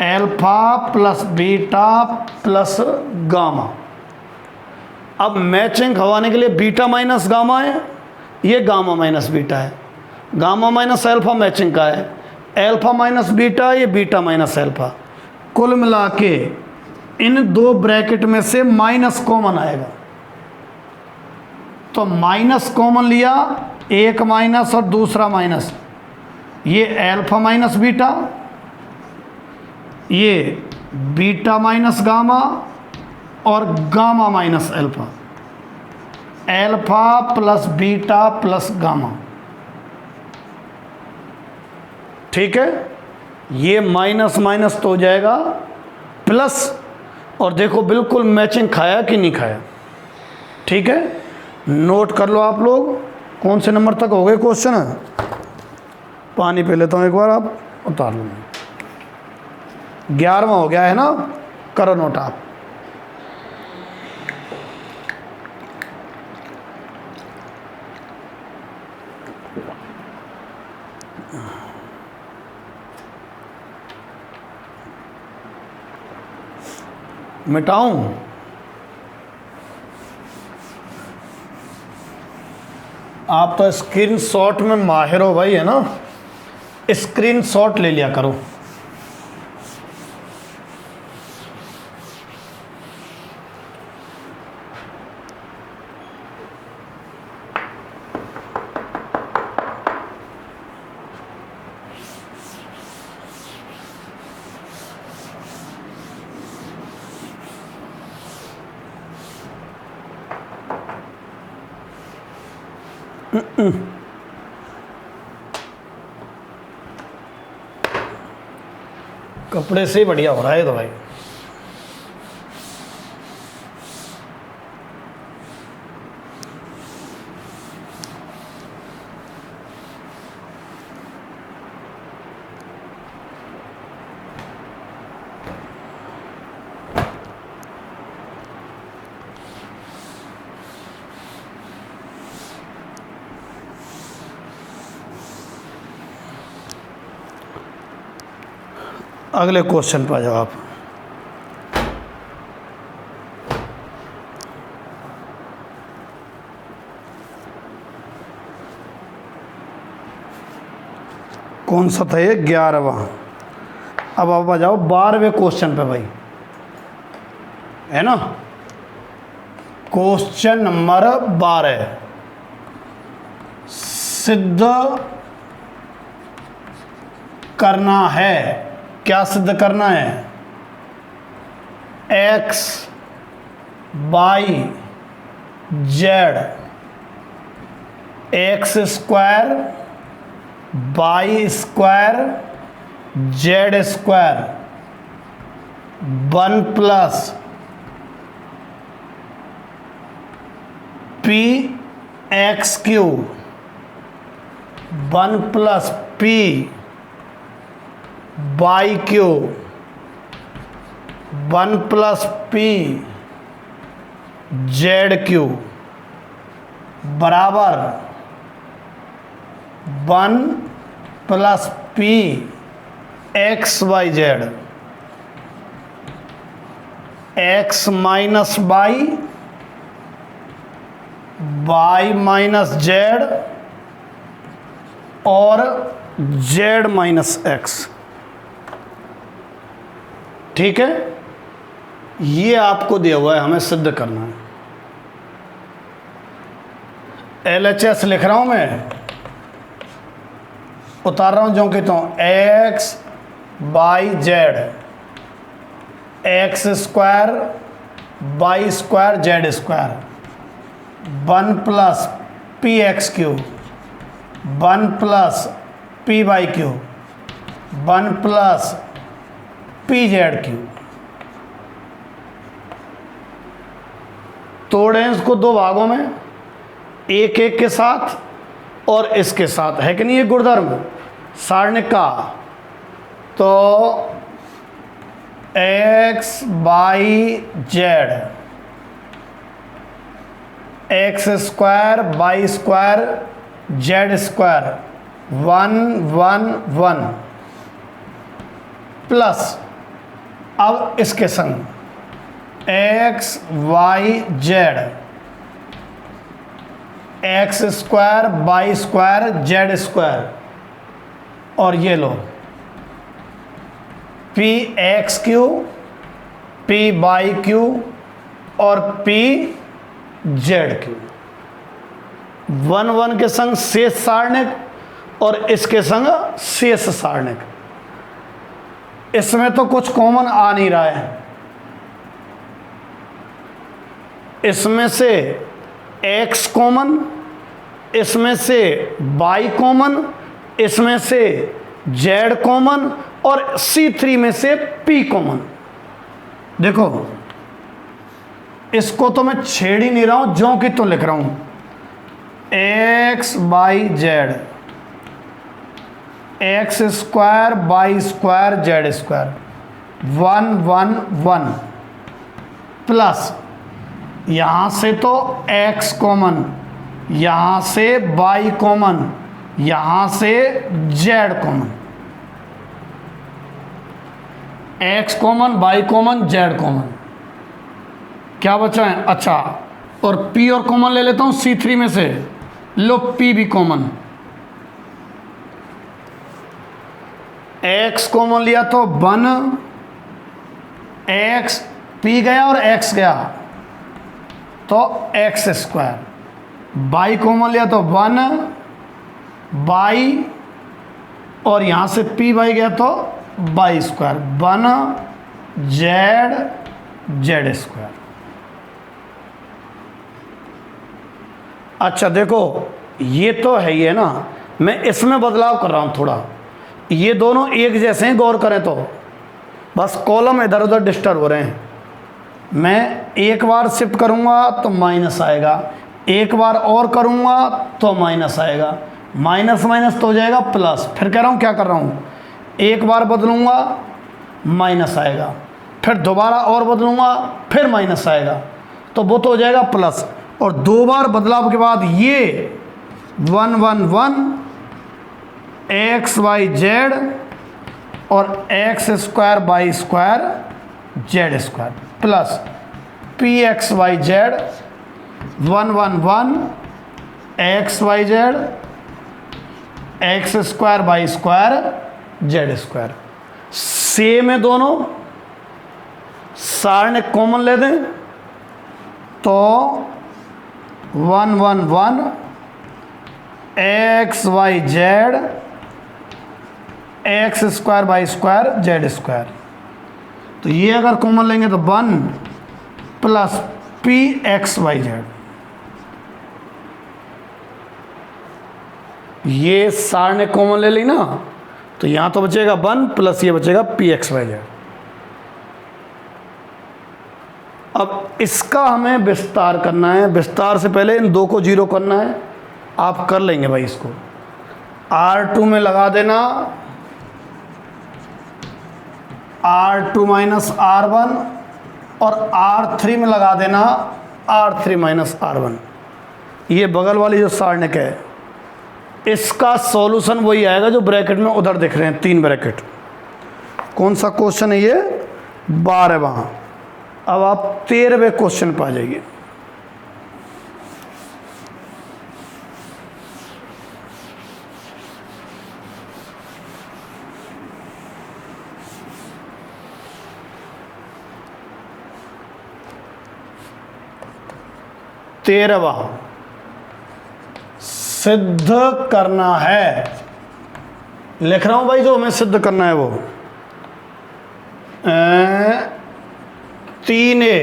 alpha plus beta plus gamma. अब मैचिंग खवाने के लिए बीटा माइनस गामा है, ये गामा माइनस बीटा है, गामा माइनस एल्फा मैचिंग का है, एल्फा माइनस बीटा, ये बीटा माइनस एल्फा। कुल मिला के इन दो ब्रैकेट में से माइनस कॉमन आएगा, तो माइनस कॉमन लिया, एक माइनस और दूसरा माइनस, ये एल्फा माइनस बीटा, ये बीटा माइनस गामा और gamma minus alpha, alpha plus beta plus gamma, ठीक है। ये माइनस माइनस तो हो जाएगा प्लस, और देखो बिल्कुल मैचिंग खाया कि नहीं खाया, ठीक है। नोट कर लो आप लोग, कौन से नंबर तक हो गए क्वेश्चन। पानी पी लेता हूँ एक बार, आप उतार लो। 11वां हो गया है ना, करो नोट आप। मिटाऊं? आप तो स्क्रीनशॉट में माहिर हो भाई, है ना, स्क्रीनशॉट ले लिया करो। कपड़े से ही बढ़िया हो रहा है तो भाई। अगले क्वेश्चन पर जाओ आप। कौन सा था ये? 11वां। अब आप आ जाओ 12वें क्वेश्चन पे भाई, है ना। क्वेश्चन नंबर 12, सिद्ध करना है। क्या सिद्ध करना है? X by Z, x square by square Z square 1 plus P X cube 1 plus P by Q 1 plus P Z Q बराबर 1 plus P X Y Z, X minus Y, Y minus Z और Z minus X. ठीक है, ये आपको दिया हुआ है, हमें सिद्ध करना है। LHS लिख रहा हूं मैं, उतार रहा हूं जो कहता हूं x by Z, x square by square Z square, 1 plus P x Q, 1 plus P y Q, 1 plus P Z Q. तोड़ें इसको दो भागों में, एक एक के साथ और इसके साथ, है कि नहीं ये गुणधर्म सारणिक का। तो x by Z, x square by square Z square 1 1 1 plus, अब इसके संग x Y Z, x square by square Z square, और ये लो P x Q, P by Q और पी जेड क्यू। 1 1 के संग शेष सारणिक और इसके संग शेष सारणिक। इसमें तो कुछ कॉमन आ नहीं रहा है, इसमें से x कॉमन, इसमें से y कॉमन, इसमें से z कॉमन और C3 में से p कॉमन। देखो इसको तो मैं छेड़ ही नहीं रहा हूं, जो कि तो लिख रहा हूं x by Z, x square by square Z square 1 1 1 plus, यहां से तो x कॉमन, यहां से y कॉमन, यहां से z common, x common, y common, z common, क्या बचा है? अच्छा, और p और कॉमन ले लेता हूं C3 में से, लो p भी कॉमन, x कॉमन लिया तो 1, x p गया और x गया तो एक्स स्क्वायर, बाई कॉमन लिया तो 1 बाई और यहां से पी बाई गया तो by square, 1 Z Z square. अच्छा देखो ये तो है ही है ना, मैं इसमें बदलाव कर रहा हूं थोड़ा, ये दोनों एक जैसे हैं, गौर करें तो बस कॉलम इधर उधर डिस्टर्ब हो रहे हैं। मैं एक बार शिफ्ट करूंगा तो माइनस आएगा, एक बार और करूंगा तो माइनस आएगा, माइनस माइनस तो हो जाएगा प्लस। फिर कह रहा हूं क्या कर रहा हूं, एक बार बदलूंगा माइनस आएगा, फिर दोबारा और बदलूंगा फिर माइनस आएगा, तो वो तो हो जाएगा प्लस। और दो बार बदलाव के बाद ये 1 1 1 एक्स वाई जेड और X square by square Z square plus P X Y Z 1 1 1 X Y Z x square by square Z square. Same है दोनों, सारणिक कॉमन ले दें तो 1 1 1 X Y Z x square by square Z square. तो ये अगर common लेंगे तो 1 plus P X Y Z, ये सारणिक कॉमन ले ली ना, तो यहां तो बचेगा 1 प्लस ये बचेगा पी एक्स वाई जेड। अब इसका हमें विस्तार करना है, विस्तार से पहले इन दो को जीरो करना है, आप कर लेंगे भाई। इसको R2 में लगा देना, R2 माइनस R1 और R3 में लगा देना R3 माइनस R1। ये बगल वाली जो सारणिक है इसका सॉल्यूशन वही आएगा जो ब्रैकेट में उधर दिख रहे हैं, 3 ब्रैकेट। कौन सा क्वेश्चन है ये? 12वां। अब आप 13वें क्वेश्चन पर आ जाइए। तेरहवां, सिद्ध करना है। लिख रहा हूं भाई, जो हमें सिद्ध करना है वो 3a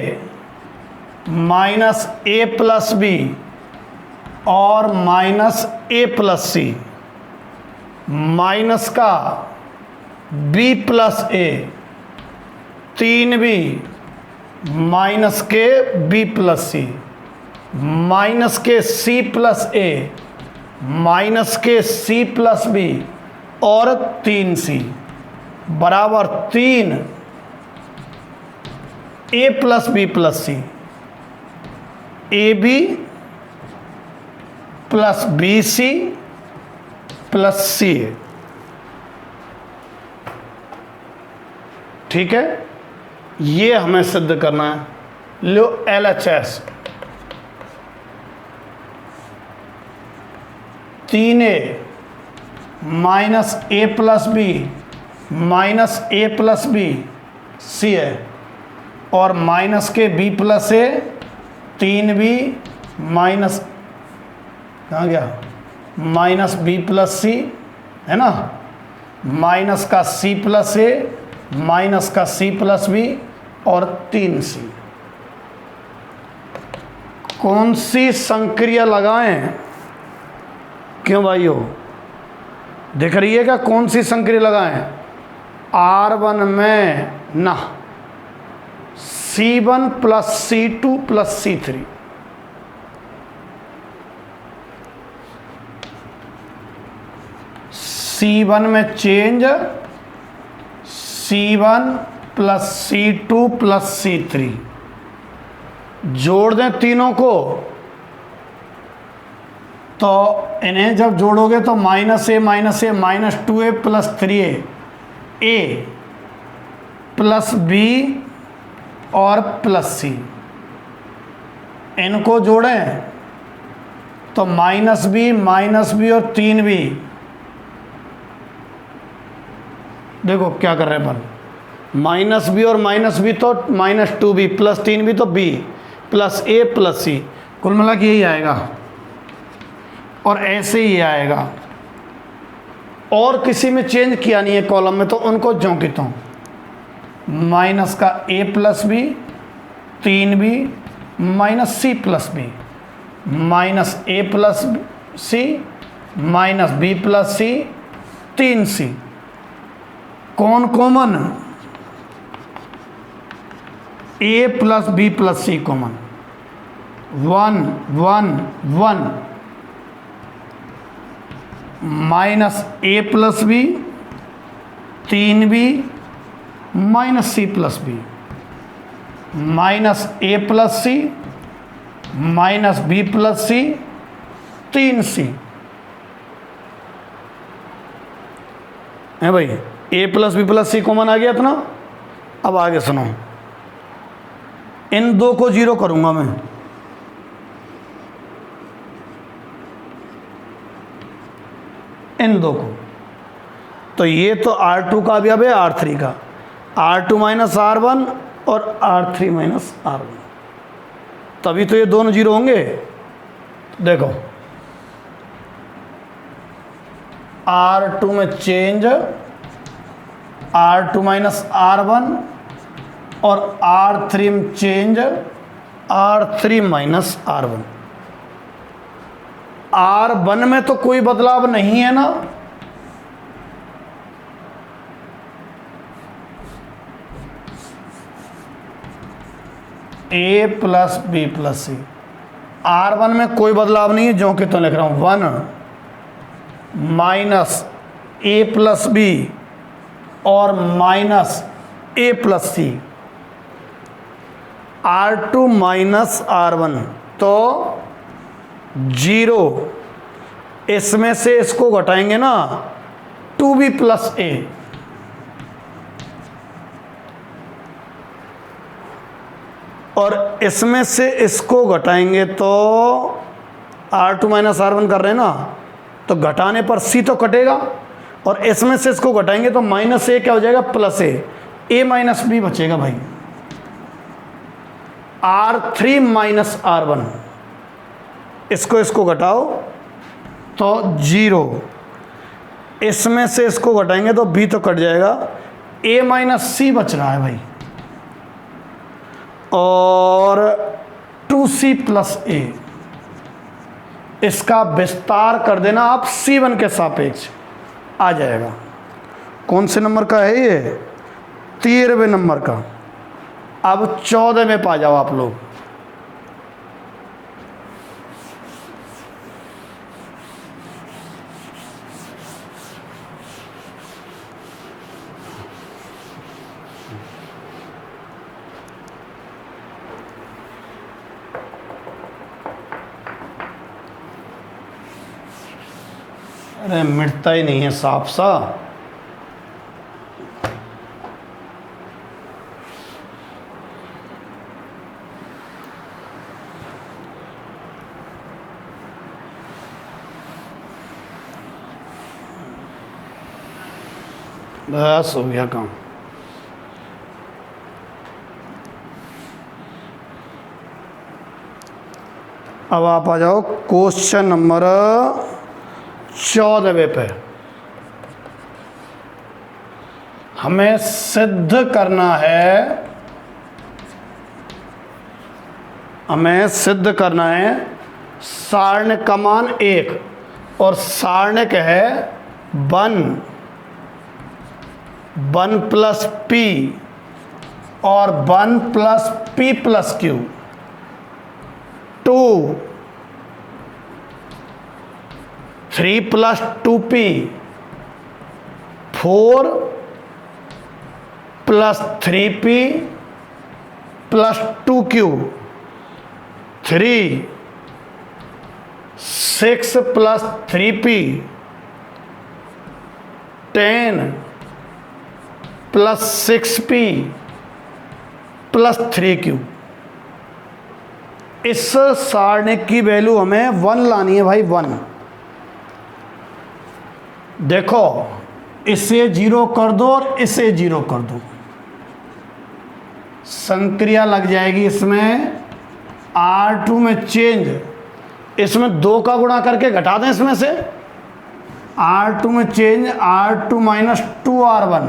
minus A plus B और minus A plus C minus का b plus A, 3b minus के b प्लस सी माइनस के c प्लस ए माइनस के c प्लस बी और 3c बराबर 3 a plus B plus C, A B plus B C plus C. ठीक है, ये हमें सिद्ध करना है। लो LHS 3a minus A plus B minus A plus B C है और माइनस के b plus A, 3b minus, कहाँ गया, माइनस b प्लस सी है ना, माइनस का c प्लस ए माइनस का c प्लस बी और 3c। कौन सी संक्रिया लगाएं? क्यों भाइयों, दिख रही है क्या? कौन सी संक्रिया लगाएं? R1 में ना C1 plus C2 plus C3, C1 में change C1 plus C2 plus C3, जोड़ दें तीनों को तो इन्हें जब जोड़ोगे तो माइनस ए माइनस 2a प्लस 3a, ए प्लस बी और प्लस सी। इनको जोड़ें तो माइनस बी और 3b। देखो क्या कर रहे हैं अपन, माइनस बी और माइनस बी तो माइनस 2b प्लस 3b तो b प्लस ए प्लस सी, कुल मिला के यही आएगा और ऐसे ही आएगा। और किसी में चेंज किया नहीं है कॉलम में तो उनको ज्यों की त्यों, माइनस का A plus B, 3b minus C plus B minus A plus C minus B plus C, 3c। कौन common? A plus B plus C common, 1 1 1 minus A plus B, 3b minus C plus B minus A plus C minus B plus C, 3c है भाई। A plus B plus C common आ गया था ना। अब आगे सुनो, इन दो को जीरो करूंगा मैं, इन दो को, तो ये तो R2 का अवयव है R3 का, R2 माइनस R1 और R3 माइनस R1, तभी तो ये दोनों जीरो होंगे। देखो R2 में चेंज R2 माइनस R1 और R3 में change R3 minus R1। R1 में तो कोई बदलाव नहीं है ना, ए प्लस बी प्लस सी, R1 में कोई बदलाव नहीं है, जो कि तो लिख रहा हूं 1 माइनस ए प्लस बी और minus A plus C, R2 minus R1 तो 0, इसमें से इसको घटाएंगे ना 2b प्लस ए, और इसमें से इसको घटाएंगे तो R2 माइनस R1 कर रहे हैं ना, तो घटाने पर C तो कटेगा, और इसमें से इसको घटाएंगे तो माइनस ए क्या हो जाएगा, प्लस ए माइनस बी बचेगा भाई। R3 माइनस R1, इसको घटाओ तो 0, इसमें से इसको घटाएंगे तो b तो कट जाएगा, a माइनस सी बच रहा है भाई, और 2c प्लस ए, इसका विस्तार कर देना आप C1 के सापेक्ष, आ जाएगा। कौन से नंबर का है ये, 13वें नंबर का। अब 14 में पा जाओ आप लोग। अरे मिटता ही नहीं है साफ सा। बस हो गया काम। अब आप आ जाओ क्वेश्चन नंबर 14वें पे। हमें सिद्ध करना है, सारण्य का मान 1 और सारण्यक है 1 प्लस पी और 1 plus P plus Q, 2 3 plus 2p, 4 plus 3p plus 2q, 3 6 plus 3p, 10 plus 6p plus 3q। इस सारणी की वैल्यू हमें 1 लानी है भाई, 1। देखो इसे 0 कर दो और इसे 0 कर दो, संक्रिया लग जाएगी इसमें। R2 में चेंज, इसमें 2 का गुणा करके घटा दें इसमें से। R2 में चेंज R2 माइनस 2R1,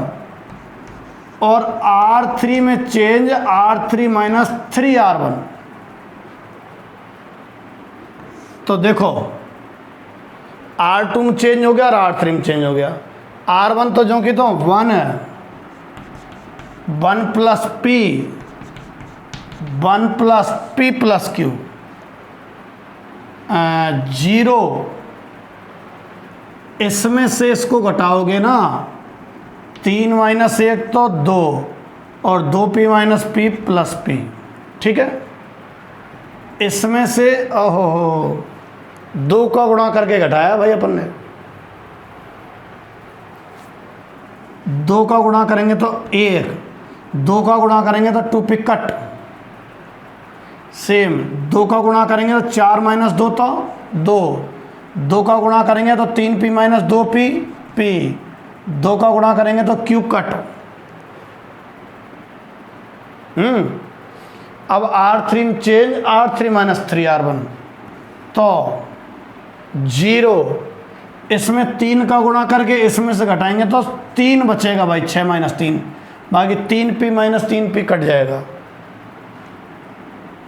और R3 में चेंज R3 माइनस 3R1। तो देखो R2 में चेंज हो गया और R3 में चेंज हो गया। R1 तो जो कि तो 1 है, 1 plus P, 1 plus P plus Q, 0, इसमें से इसको घटाओगे ना 3 माइनस 1 तो 2, और 2p minus p plus p, ठीक है। इसमें से ओहो 2 का गुणा करके घटाया भाई अपन ने, 2 का गुणा करेंगे तो 1, 2 का गुणा करेंगे तो 2p कट, सेम 2 का गुणा करेंगे तो 4 माइनस 2 तो 2, 2 का गुणा करेंगे तो 3p माइनस 2p p, 2 का गुणा करेंगे तो क्यूब कट। अब R3 में चेंज R3 माइनस 3R1 तो 0, इसमें 3 का गुणा करके इसमें से घटाएंगे तो 3 बचेगा भाई, 6 माइनस 3, बाकी 3p माइनस 3p कट जाएगा।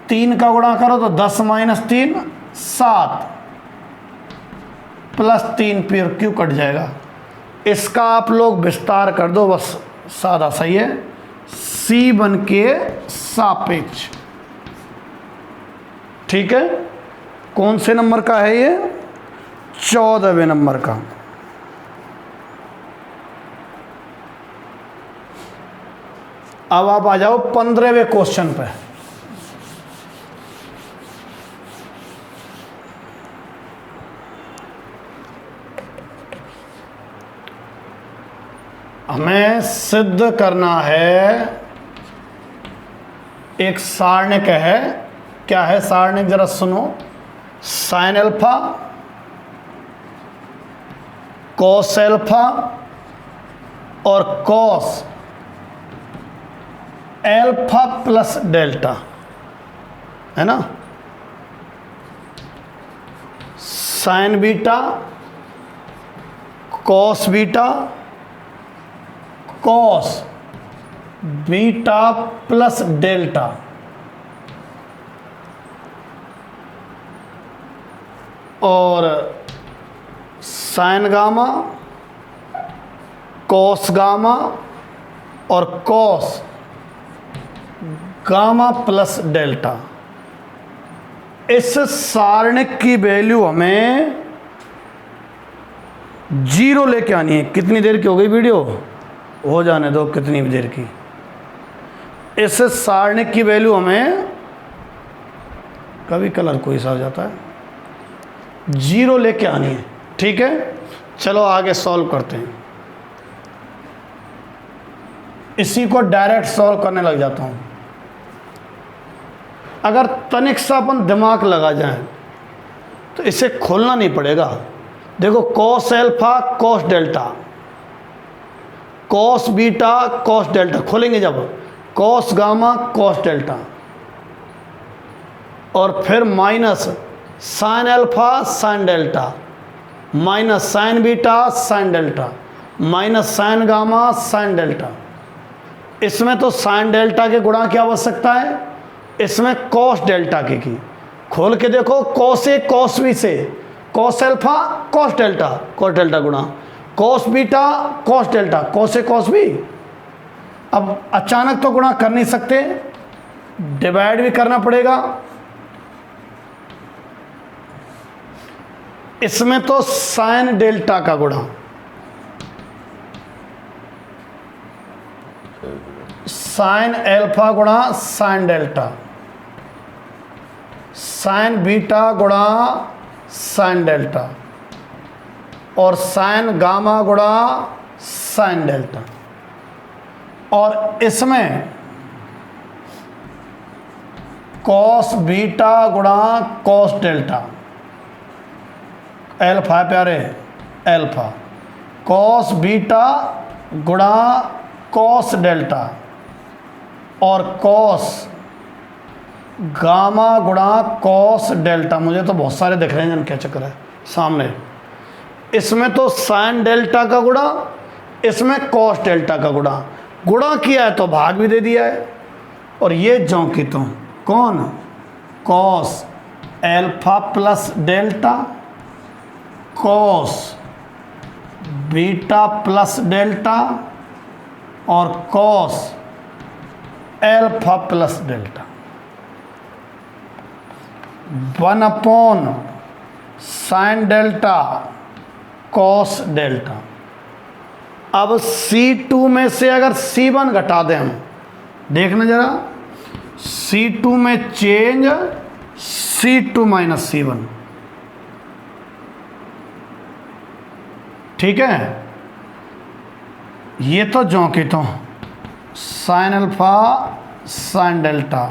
3 का गुणा करो तो 10 माइनस 3 7 प्लस 3p और q कट जाएगा। इसका आप लोग विस्तार कर दो, बस सादा सही है, C1 के सापेक्ष, ठीक है। कौन से नंबर का है ये, 14वें नंबर का। अब आप आ जाओ 15वें क्वेश्चन पे। हमें सिद्ध करना है, एक सारणिक है। क्या है सारणिक, जरा सुनो। साइन अल्फा, कॉस अल्फा और कॉस अल्फा प्लस डेल्टा, है ना। Sign beta, cos beta, cos beta plus delta, और साइन गामा, कॉस गामा और कॉस गामा प्लस डेल्टा। इस सारणिक की वैल्यू हमें 0 लेके आनी है। कितनी देर की हो गई वीडियो, हो जाने दो कितनी देर की। इस सारणिक की वैल्यू हमें, कभी कलर कोई सा हो जाता है, 0 लेके आनी है। ठीक है, चलो आगे सॉल्व करते हैं। इसी को डायरेक्ट सॉल्व करने लग जाता हूं। अगर तनिक सा अपन दिमाग लगा जाए तो इसे खोलना नहीं पड़ेगा। देखो, cos alpha cos delta, cos beta cos delta, खोलेंगे जब कॉस गामा कॉस डेल्टा, और फिर minus sine alpha sine delta, minus sign beta sine delta, minus sign gamma sine delta. इसमें तो साइन डेल्टा के गुणा की आवश्यकता है, इसमें कॉस डेल्टा की। खोल के देखो, कॉस ए कॉस बी से, कॉस अल्फा कॉस डेल्टा गुणा cos beta cos delta, cos A cos B. अब अचानक तो गुणा कर नहीं सकते, डिवाइड भी करना पड़ेगा। इसमें तो साइन डेल्टा का गुणा, साइन अल्फा गुणा साइन डेल्टा, साइन बीटा गुणा साइन डेल्टा, और साइन गामा गुणा साइन डेल्टा। और इसमें कॉस बीटा गुणा कॉस डेल्टा, अल्फा प्यारे, अल्फा, कॉस बीटा गुणा कॉस डेल्टा, और कॉस गामा गुणा कॉस डेल्टा। मुझे तो बहुत सारे दिख रहे हैं, क्या चक्कर है सामने। इसमें तो साइन डेल्टा का गुणा, इसमें कॉस डेल्टा का गुणा, गुणा किया है तो भाग भी दे दिया है। और ये जो की तो कौन, cos alpha plus delta, cos beta plus delta, और cos alpha plus delta, 1 sine delta cos delta. अब C2 में से अगर C1 घटा दें हम, देखना जरा, C2 में चेंज C2 माइनस C1, ठीक है। ये तो जो की तो sine alpha sine delta,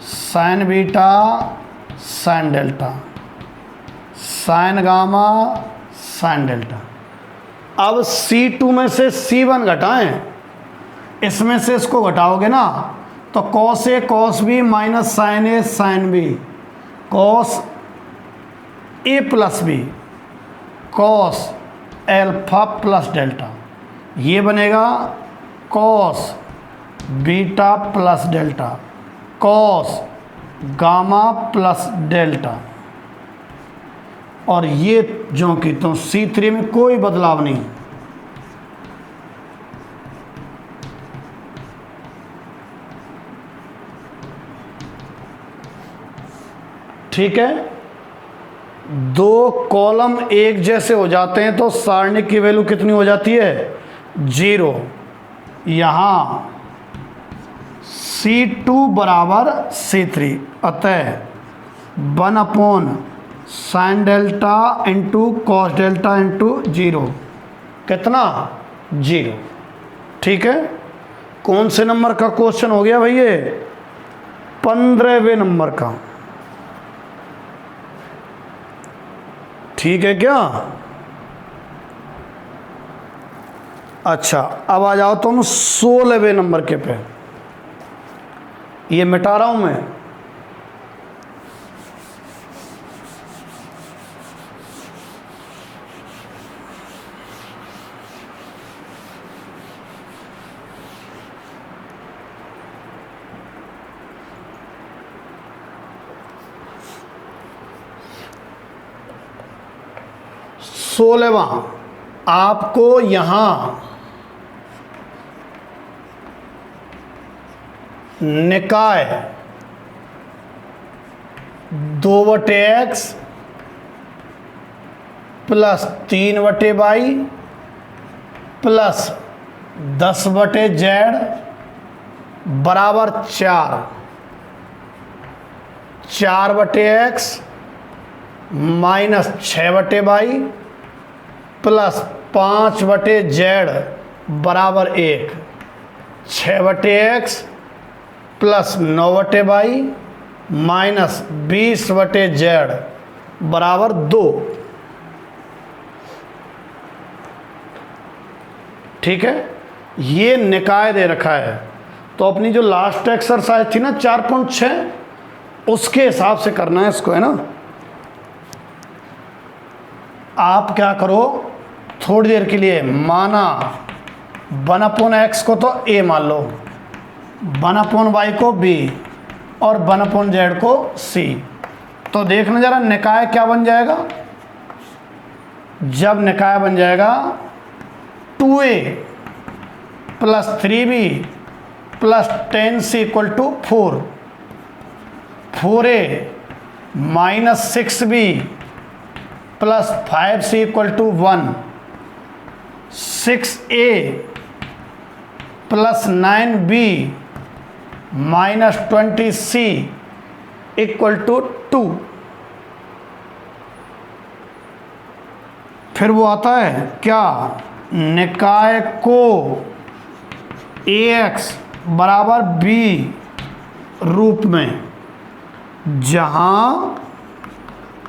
sign beta sine delta, sign gamma sine delta. अब C2 में से C1 घटाएं, इसमें से इसको घटाओगे ना तो cos A cos B minus sine A sine B, cos A plus B, cos alpha plus delta. ये बनेगा cos beta plus delta, cos gamma plus delta. और ये जो कि तो C3 में कोई बदलाव नहीं। ठीक है, दो कॉलम एक जैसे हो जाते हैं तो सारणी की वैल्यू कितनी हो जाती है, 0। यहाँ C2 बराबर C3, अतः 1/sin delta into cos delta into 0, कितना 0। ठीक है, कौन से नंबर का क्वेश्चन हो गया भैया? 15वें नंबर का। ठीक है क्या? अच्छा, अब आ जाओ तुम 16वें नंबर के पे। ये मिटा रहा हूं मैं। सोलहवां, आपको यहां निकाय 2/x plus 3/y plus 10/z बराबर 4/x minus 6/y plus 5/z बराबर 1, 6/x plus 9/y minus 20/z बराबर 2। ठीक है, ये निकाय दे रखा है। तो अपनी जो लास्ट एक्सरसाइज थी ना 4.6, उसके हिसाब से करना है इसको, है ना। आप क्या करो, थोड़ी देर के लिए माना 1/x को तो a मान लो, 1/y को b और 1/z को c। तो देखना जरा निकाय क्या बन जाएगा। जब निकाय बन जाएगा 2a plus 3b plus 10c equal to 4, 4a minus 6b plus 5c equal to 1, 6a plus 9b minus 20c equal to 2। फिर वो आता है क्या, निकाय को ax बराबर b रूप में, जहां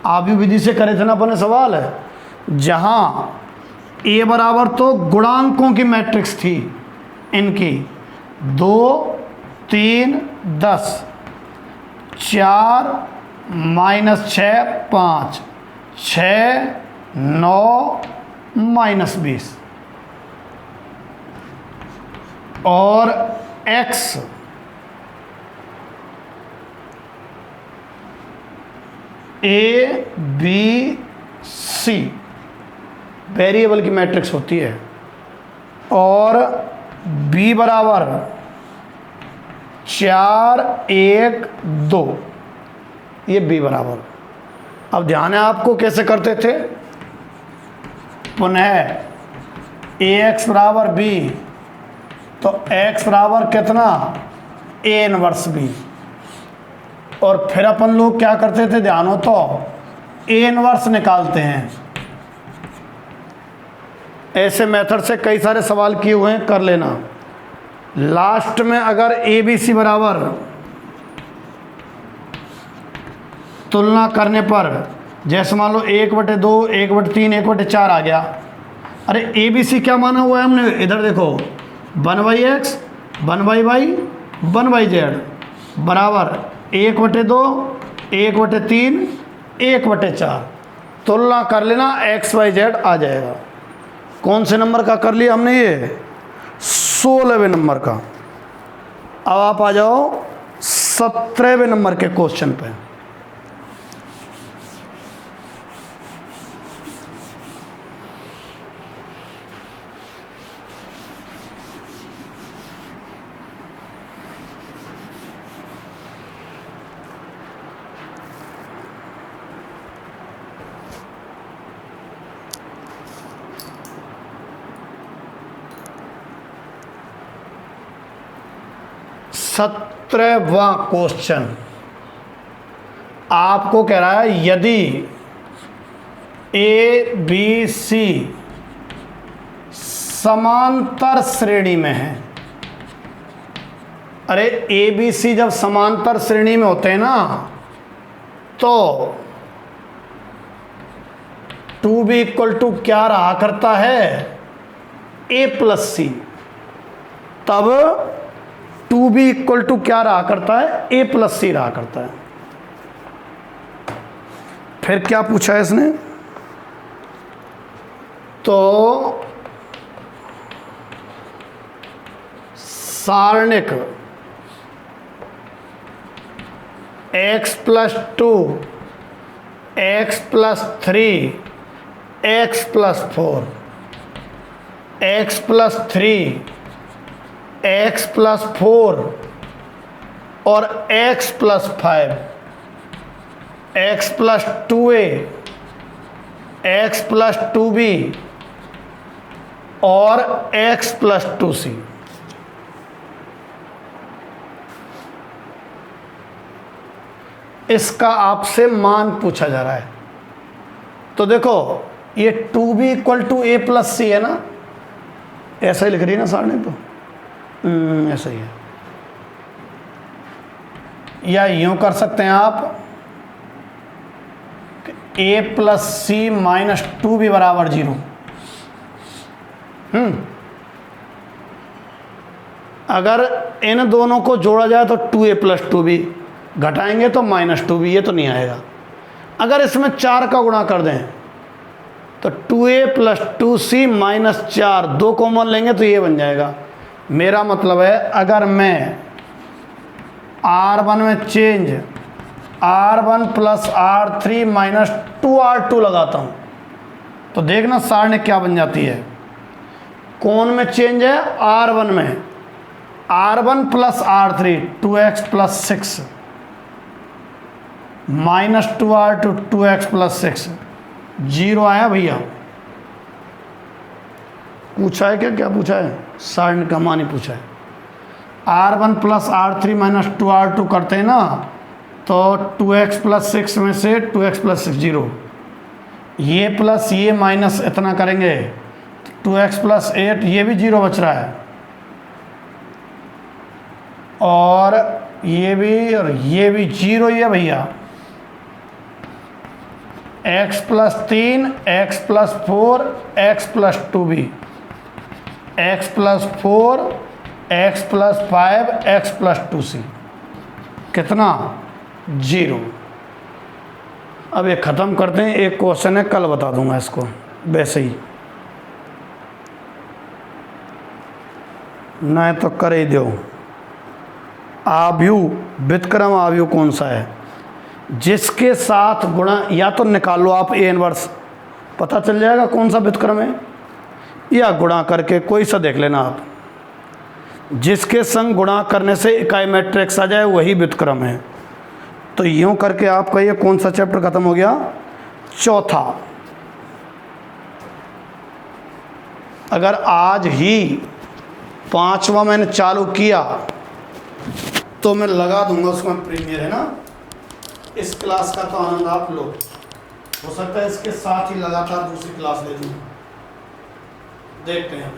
आवी विधि से करे थे ना अपने सवाल है, जहां a बराबर तो गुणांकों की मैट्रिक्स थी इनकी 2 3 10, 4 माइनस 6 5, 6 9 माइनस 20 और x A B C variable की मैट्रिक्स होती है, और b बराबर 4 1 2, ये b बराबर। अब ध्यान है आपको कैसे करते थे, पुनः ax बराबर b, तो x बराबर कितना a इनवर्स b, और फिर अपन लोग क्या करते थे, ध्यान हो तो a इनवर्स निकालते हैं। ऐसे मेथड से कई सारे सवाल किए हुए हैं, कर लेना। लास्ट में अगर ए बी सी बराबर तुलना करने पर, जैसे मान लो 1/2 1/3 1/4 आ गया, अरे ए बी सी क्या माना हुआ है हमने, इधर देखो 1/x 1/y 1/z बराबर 1/2 1/3 1/4। तुलना कर लेना x y z आ जाएगा। कौन से नंबर का कर लिया हमने, ये 16वें नंबर का। अब आप आ जाओ 17वें नंबर के क्वेश्चन पे। 17वां क्वेश्चन आपको कह रहा है यदि ए बी सी समांतर श्रेणी में है। अरे ए बी सी जब समांतर श्रेणी में होते हैं ना तो 2b इक्वल टू क्या रहा करता है, a प्लस सी। तब 2b इक्वल टू क्या रहा करता है, a प्लस सी रहा करता है। फिर क्या पूछा है इसने, तो सारणिक x plus 2 x plus 3 x plus 4 x plus 3 x plus 4 और x plus 5 x plus 2a x plus 2b और x प्लस 2c। इसका आपसे मान पूछा जा रहा है। तो देखो ये 2b equal to a plus C है ना, ऐसा ही लिख रही है ना सारणी, तो ऐसा ही है। या यूं कर सकते हैं आप a plus C minus 2b बराबर 0। अगर इन दोनों को जोड़ा जाए तो 2a प्लस 2b, घटाएंगे तो माइनस 2b, ये तो नहीं आएगा। अगर इसमें 4 का गुणा कर दें तो 2a plus 2c minus 4, 2 common लेंगे तो ये बन जाएगा। मेरा मतलब है अगर मैं R1 में change R1 plus R3 minus 2R2 लगाता हूँ तो देखना सारणी क्या बन जाती है। कौन में चेंज है, R1 में, R1 plus R3 2x plus 6 minus 2R2 2x plus 6, 0 आया भैया। पूछा है क्या, क्या पूछा है, सारणी का मान ही पूछा है। R1 plus R3 minus 2R2 करते हैं ना तो 2x प्लस 6 में से 2x प्लस 6 0, ये प्लस ये माइनस इतना करेंगे 2x प्लस 8, ये भी 0 बच रहा है, और ये भी 0 ही है भैया। x plus 3 x plus 4 x plus 2b x plus 4 x plus 5 x plus 2c, कितना 0। अब ये ख़त्म करते हैं, एक क्वेश्चन है कल बता दूंगा इसको वैसे ही, नहीं तो कर ही दो। आव्यूह, व्युत्क्रम आव्यूह कौन सा है, जिसके साथ गुणा, या तो निकाल लो आप ए इनवर्स, पता चल जाएगा कौन सा व्युत्क्रम है, या गुणा करके कोई सा देख लेना आप, जिसके संग गुणा करने से इकाई मैट्रिक्स आ जाए वही व्युत्क्रम है। तो यूं करके आपका ये कौन सा चैप्टर खत्म हो गया, चौथा। अगर आज ही 5वां मैंने चालू किया तो मैं लगा दूंगा उसमें प्रीमियर, है ना। इस क्लास का तो आनंद आप लो, हो सकता है इसके साथ ही लगातार दूसरी क्लास ले लूँ, देखते हैं।